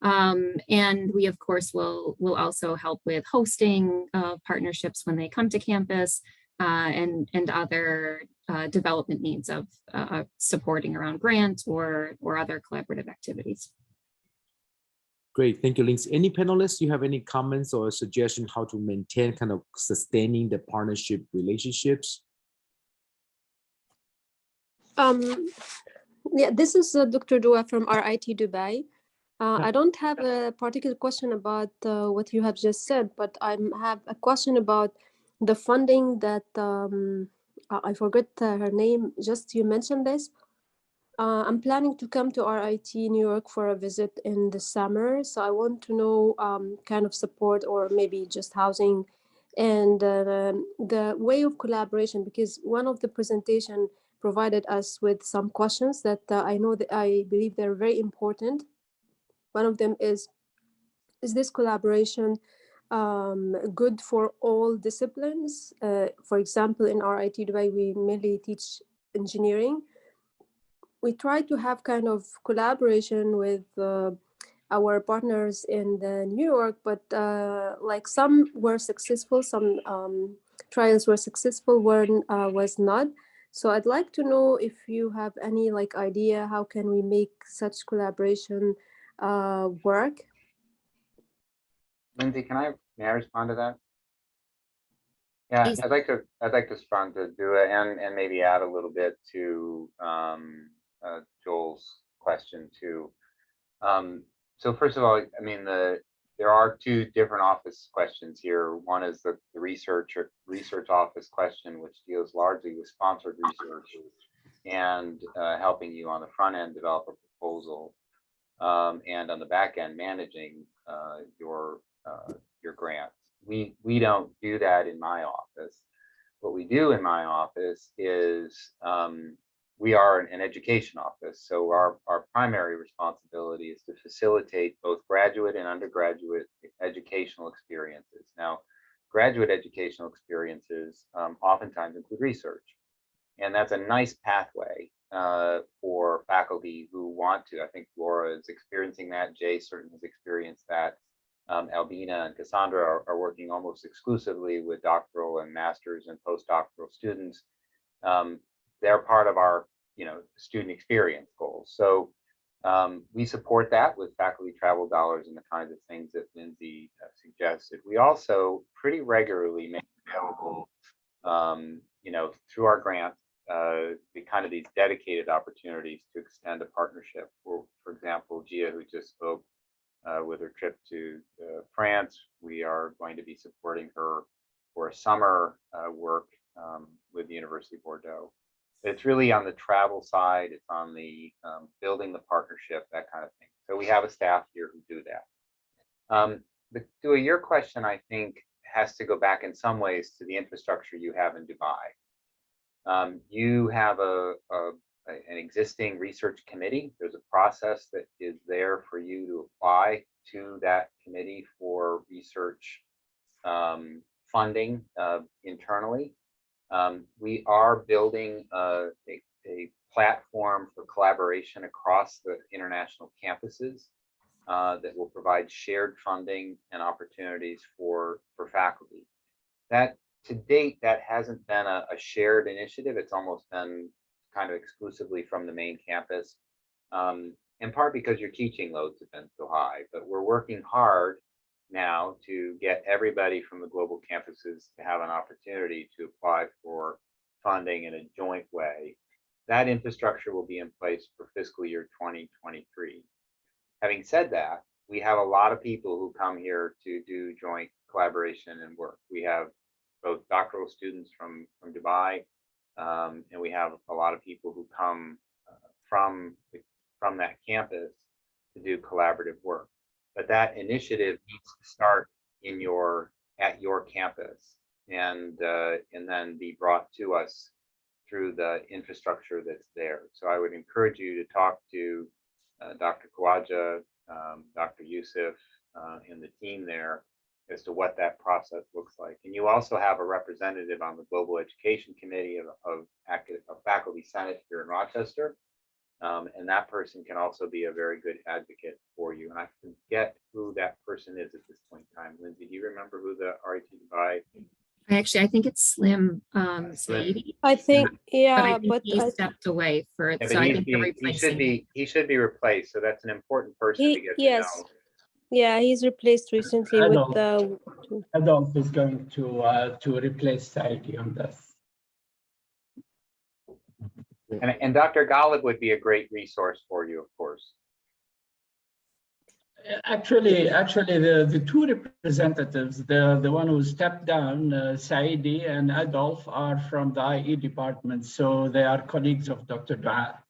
And we of course will also help with hosting partnerships when they come to campus and other development needs of supporting around grant or other collaborative activities. Great, thank you, Lindsay. Any panelists, you have any comments or suggestion how to maintain kind of sustaining the partnership relationships? Yeah, this is Dr. Dua from RIT Dubai. I don't have a particular question about what you have just said, but I have a question about the funding that I forget her name. Just you mentioned this. I'm planning to come to RIT New York for a visit in the summer, so I want to know kind of support or maybe just housing and the way of collaboration, because one of the presentation provided us with some questions that I believe they're very important. One of them is this collaboration good for all disciplines? For example, in RIT Dubai, we mainly teach engineering. We try to have kind of collaboration with our partners in New York, but like some were successful, some trials were successful, one was not. So I'd like to know if you have any idea how can we make such collaboration work. Lindsay, may I respond to that? Yeah, Please. I'd like to respond to Dua and maybe add a little bit to Joel's question too. So first of all, I mean there are 2 different office questions here. One is the research office question, which deals largely with sponsored research and helping you on the front end develop a proposal, and on the back end managing your grants. We don't do that in my office. What we do in my office is we are an education office, so our primary responsibility is to facilitate both graduate and undergraduate educational experiences. Now, graduate educational experiences oftentimes include research, and that's a nice pathway for faculty who want to. I think Laura is experiencing that. Jay certainly has experienced that. Albina and Cassandra are working almost exclusively with doctoral and master's and postdoctoral students. They're part of our, student experience goals. So we support that with faculty travel dollars and the kinds of things that Lindsay suggested. We also pretty regularly make available, through our grants, these dedicated opportunities to extend a partnership. For example, Gia, who just spoke, with her trip to France, we are going to be supporting her for a summer work with the University of Bordeaux. It's really on the travel side, it's on the building the partnership, that kind of thing. So we have a staff here who do that. To your question, I think has to go back in some ways to the infrastructure you have in Dubai. You have an existing research committee. There's a process that is there for you to apply to that committee for research funding internally. We are building a platform for collaboration across the international campuses that will provide shared funding and opportunities for faculty. That to date, that hasn't been a shared initiative. It's almost been kind of exclusively from the main campus, in part because your teaching loads have been so high, but we're working hard now to get everybody from the global campuses to have an opportunity to apply for funding in a joint way. That infrastructure will be in place for fiscal year 2023. Having said that, we have a lot of people who come here to do joint collaboration and work. We have both doctoral students from Dubai, and we have a lot of people who come from that campus to do collaborative work. But that initiative needs to start at your campus and then be brought to us through the infrastructure that's there. So I would encourage you to talk to Dr. Khawaja, Dr. Yusuf, and the team there as to what that process looks like. And you also have a representative on the Global Education Committee of Faculty Senate here in Rochester. And that person can also be a very good advocate for you. And I forget who that person is at this point in time. Lindsay, do you remember who the RIT Dubai? Actually, I think it's Slim Slim. Saidi. I think, But yeah, I think but he stepped away for it. Yeah, So but I think they're replacing him. he should be replaced. So that's an important person to get to yes, know. yeah, he's replaced recently with the. Adolf is going to replace Saidi on this. And Dr. Golub would be a great resource for you, of course. Actually, the two representatives, the one who stepped down, Saidi and Adolf, are from the IE department. So they are colleagues of Dr. Dua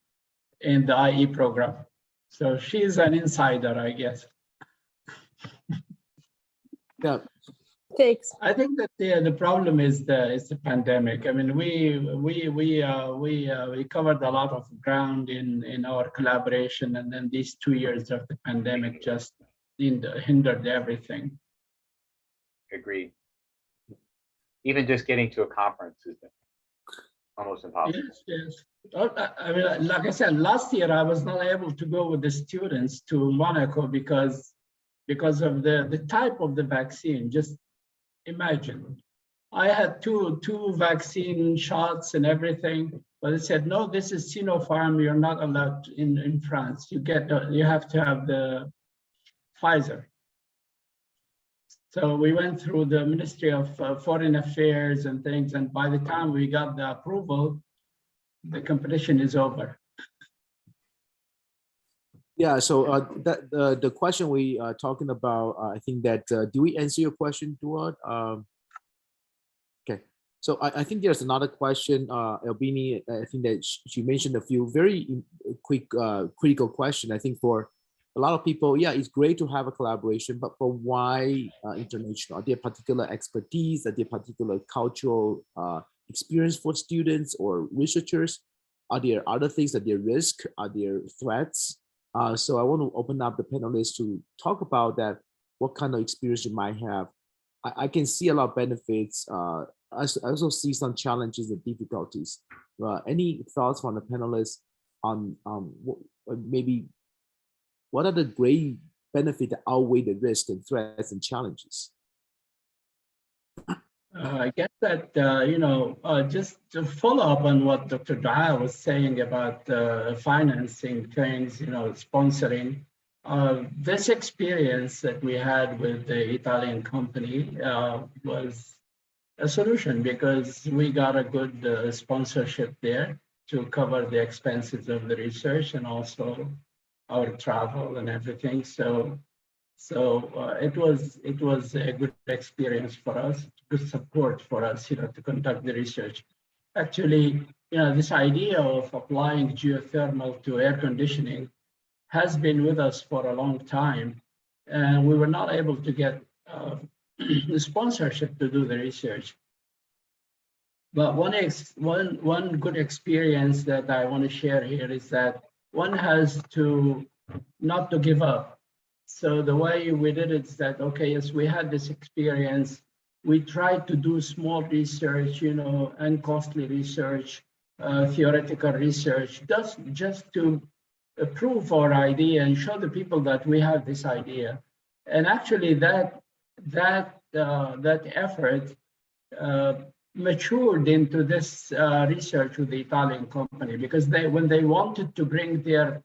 in the IE program. So she's an insider, I guess. Yeah. Thanks. I think that the problem is the pandemic. I mean, we covered a lot of ground in our collaboration, and then these 2 years of the pandemic just hindered everything. Agreed. Even just getting to a conference is almost impossible. Yes. I mean, like I said, last year I was not able to go with the students to Monaco because of the type of the vaccine. Just imagine, I had two vaccine shots and everything, but they said, no, this is Sinopharm. You're not allowed to, in France. You have to have the Pfizer. So we went through the Ministry of Foreign Affairs and things, and by the time we got the approval, the competition is over. Yeah, so the question we are talking about, I think that, do we answer your question, Duad? Okay, so I think there's another question, Albini, I think that she mentioned a few very quick, critical question. I think for a lot of people, yeah, it's great to have a collaboration, but why international? Are there particular expertise? Are there particular cultural experience for students or researchers? Are there other things? Are there risks? Are there threats? So I want to open up the panelists to talk about that, what kind of experience you might have. I can see a lot of benefits. I also see some challenges and difficulties. Any thoughts from the panelists on maybe what are the great benefits that outweigh the risks and threats and challenges? I guess that, just to follow up on what Dr. Dua was saying about financing things, sponsoring, this experience that we had with the Italian company was a solution because we got a good sponsorship there to cover the expenses of the research and also our travel and everything. So So it was a good experience for us, good support for us, to conduct the research. Actually, this idea of applying geothermal to air conditioning has been with us for a long time, and we were not able to get the sponsorship to do the research. But one good experience that I want to share here is that one has to not to give up. So the way we did it is that, okay, as we had this experience, we tried to do small research, and costly research, theoretical research, just to prove our idea and show the people that we have this idea. And actually that effort matured into this research with the Italian company, because when they wanted to bring their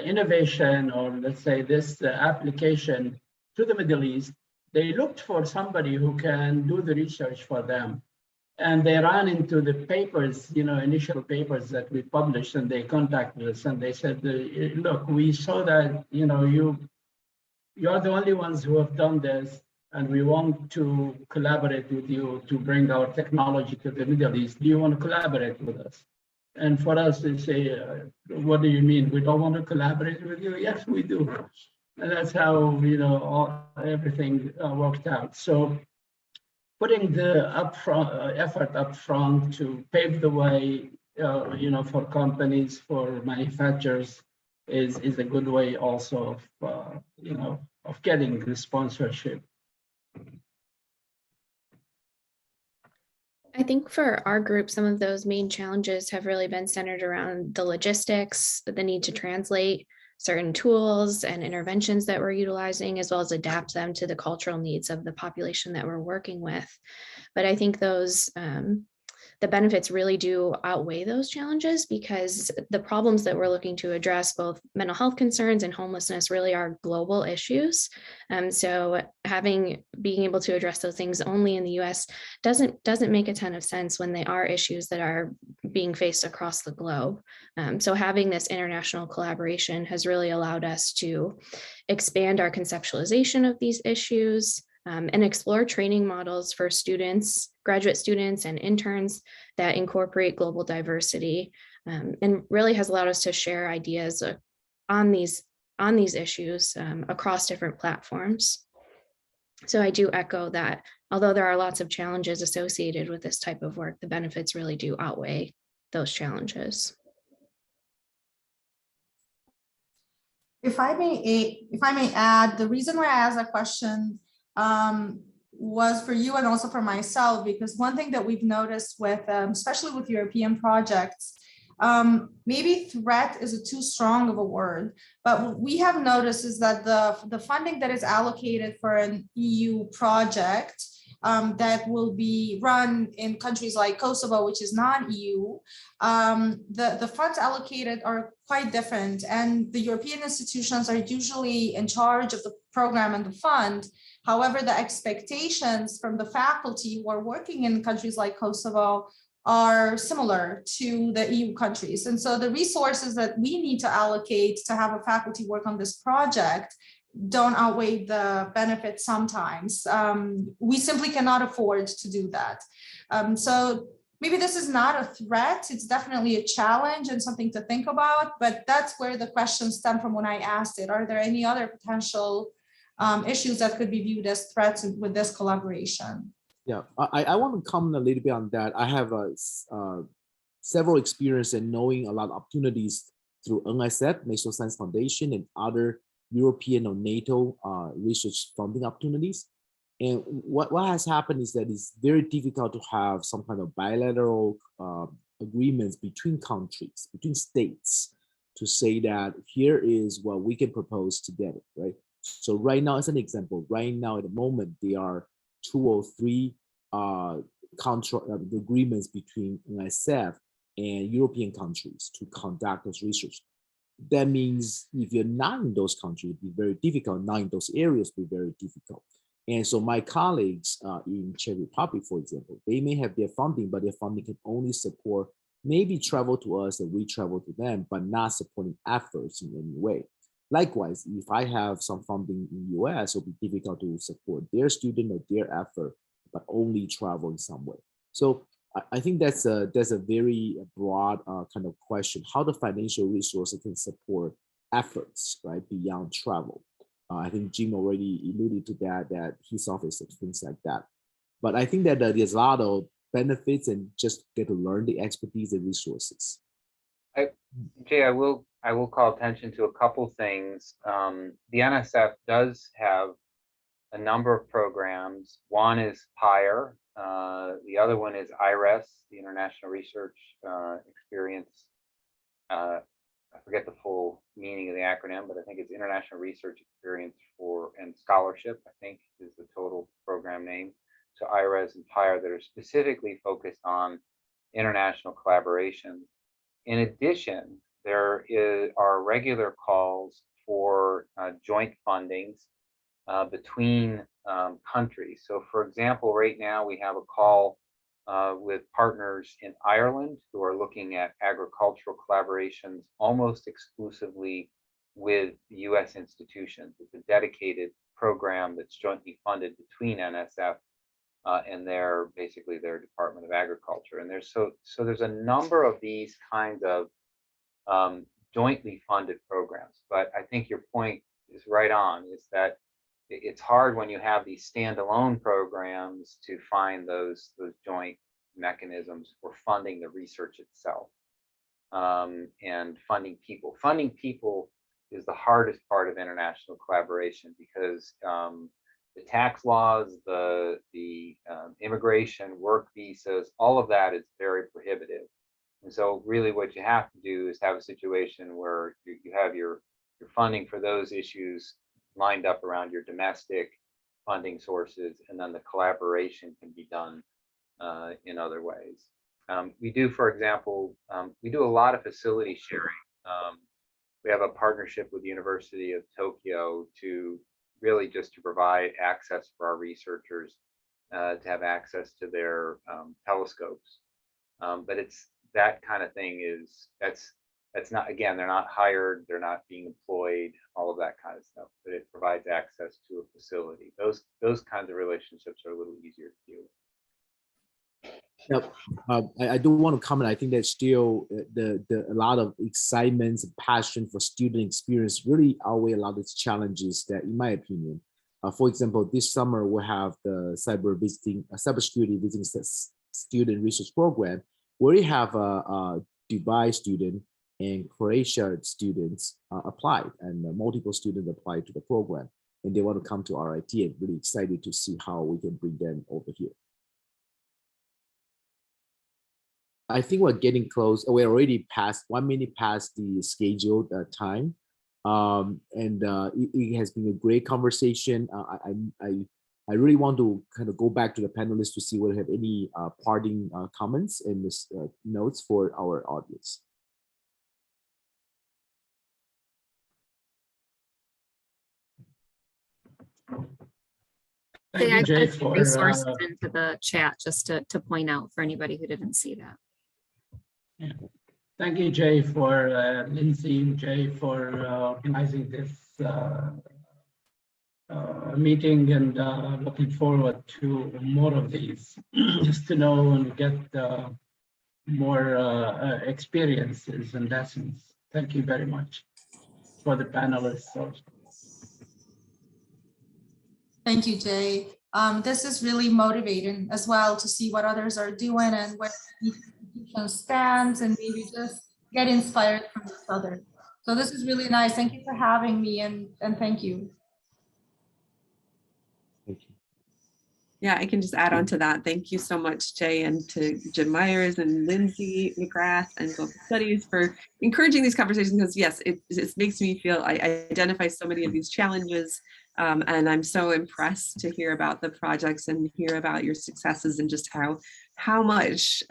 innovation, or let's say this application, to the Middle East, they looked for somebody who can do the research for them. And they ran into the papers, initial papers that we published, and they contacted us and they said, look, we saw that, you're the only ones who have done this, and we want to collaborate with you to bring our technology to the Middle East. Do you want to collaborate with us? And for us, they say, what do you mean? We don't want to collaborate with you? Yes, we do. And that's how, everything worked out. So putting the effort up front to pave the way, for companies, for manufacturers, is a good way also of, of getting the sponsorship. I think for our group, some of those main challenges have really been centered around the logistics, the need to translate certain tools and interventions that we're utilizing, as well as adapt them to the cultural needs of the population that we're working with. But I think those the benefits really do outweigh those challenges, because the problems that we're looking to address, both mental health concerns and homelessness, really are global issues. So being able to address those things only in the US doesn't make a ton of sense when they are issues that are being faced across the globe. So having this international collaboration has really allowed us to expand our conceptualization of these issues, and explore training models for students, graduate students, and interns that incorporate global diversity, and really has allowed us to share ideas on these issues across different platforms. So I do echo that, although there are lots of challenges associated with this type of work, the benefits really do outweigh those challenges. If I may add, the reason why I asked that question was for you and also for myself, because one thing that we've noticed with, especially with European projects, maybe threat is too strong of a word, but what we have noticed is that the funding that is allocated for an EU project that will be run in countries like Kosovo, which is non-EU, the funds allocated are quite different, and the European institutions are usually in charge of the program and the fund. However, the expectations from the faculty who are working in countries like Kosovo are similar to the EU countries. And so the resources that we need to allocate to have a faculty work on this project don't outweigh the benefits sometimes. We simply cannot afford to do that. So maybe this is not a threat, it's definitely a challenge and something to think about, but that's where the question stemmed from when I asked it. Are there any other potential issues that could be viewed as threats with this collaboration? Yeah, I want to comment a little bit on that. I have several experience in knowing a lot of opportunities through NSF, National Science Foundation, and other European or NATO research funding opportunities. And what has happened is that it's very difficult to have some kind of bilateral agreements between countries, between states, to say that here is what we can propose together, right? So right now, as an example, right now at the moment, there are 2 or 3 agreements between NSF and European countries to conduct this research. That means if you're not in those countries, it'd be very difficult. Not in those areas, it'd be very difficult. And so my colleagues in Czech Republic, for example, they may have their funding, but their funding can only support maybe travel to us and we travel to them, but not supporting efforts in any way. Likewise, if I have some funding in US, it'll be difficult to support their student or their effort, but only travel in some way. So I think that's a very broad kind of question, how the financial resources can support efforts, right, beyond travel. I think Jim already alluded to that his office and things like that. But I think that there's a lot of benefits and just get to learn the expertise and resources. Jay, I will call attention to a couple things. The NSF does have a number of programs. One is PIRE. The other one is IRES, the International Research Experience. I forget the full meaning of the acronym, but I think it's International Research Experience and Scholarship, I think is the total program name. So IRES and PIRE that are specifically focused on international collaboration. In addition, there are regular calls for joint fundings between countries. So for example, right now we have a call with partners in Ireland who are looking at agricultural collaborations almost exclusively with US institutions. It's a dedicated program that's jointly funded between NSF and basically their Department of Agriculture. And there's a number of these kinds of jointly funded programs. But I think your point is right on, is that it's hard when you have these standalone programs to find those joint mechanisms for funding the research itself and funding people. Funding people is the hardest part of international collaboration because the tax laws, the immigration, work visas, all of that is very prohibitive. And so really what you have to do is have a situation where you have your funding for those issues lined up around your domestic funding sources, and then the collaboration can be done in other ways. We do, for example, we do a lot of facility sharing. We have a partnership with the University of Tokyo to really just to provide access for our researchers to have access to their telescopes. But it's that kind of thing that's not, again, they're not hired, they're not being employed, all of that kind of stuff, but it provides access to a facility. Those kinds of relationships are a little easier to deal with. Yep. I do want to comment. I think that still a lot of excitement and passion for student experience really outweigh a lot of these challenges that, in my opinion, for example, this summer we'll have the cybersecurity visiting student research program, where we have a Dubai student and Croatia students applied, and multiple students applied to the program, and they want to come to RIT, and really excited to see how we can bring them over here. I think we're getting close. We're already past 1 minute past the scheduled time, and it has been a great conversation. I really want to kind of go back to the panelists to see whether they have any parting comments and notes for our audience. Thank I you, Jay, put for resources into the chat just to point out for anybody who didn't see that. yeah. Thank you, Jay, for Lindsay and Jay for organizing this meeting, and looking forward to more of these, just to know and get more experiences and lessons. Thank you very much for the panelists also. Thank you, Jay. This is really motivating as well to see what others are doing and where each institution stands, and maybe just get inspired from each other. So this is really nice. Thank you for having me, and thank you. Thank you. Yeah, I can just add on to that. Thank you so much, Jay, and to Jim Myers and Lindsay McGrath and Global Studies for encouraging these conversations, because yes, it makes me feel, I identify so many of these challenges, and I'm so impressed to hear about the projects and hear about your successes, and just how much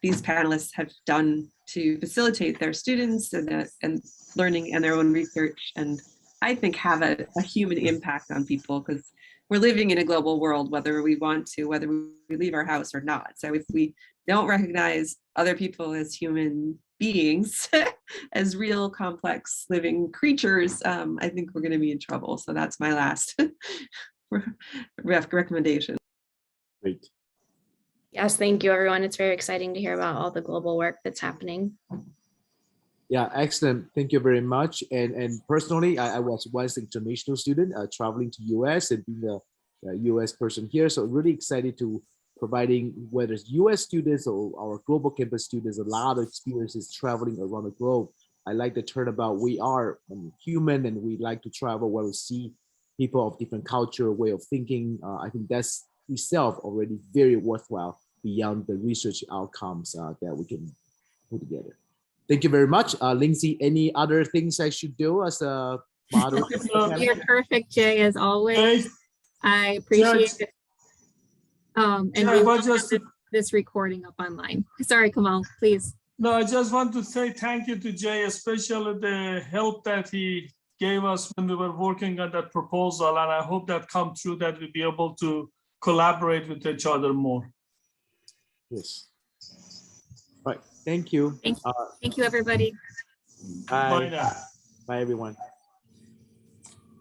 these panelists have done to facilitate their students and learning and their own research, and I think have a human impact on people, because we're living in a global world, whether we want to, whether we leave our house or not. So if we don't recognize other people as human beings as real complex living creatures, I think we're going to be in trouble. So that's my last recommendation. Great. Yes, thank you, everyone. It's very exciting to hear about all the global work that's happening. Yeah, excellent. Thank you very much. And personally, I was once an international student traveling to US and being a US person here. So really excited to providing whether it's US students or our global campus students, a lot of experiences traveling around the globe. I like the turnabout. We are human and we like to travel where we see people of different culture, way of thinking. I think that's itself already very worthwhile beyond the research outcomes that we can put together. Thank you very much. Lindsay, any other things I should do as a moderator? You're perfect, Jay, as always. I appreciate it. And we will have this recording up online. Sorry, Kamal, please. No, I just want to say thank you to Jay, especially the help that he gave us when we were working on that proposal. And I hope that come true, that we'll be able to collaborate with each other more. Yes. Right. Thank you. Thank you, everybody. Bye. Bye now. Bye, everyone.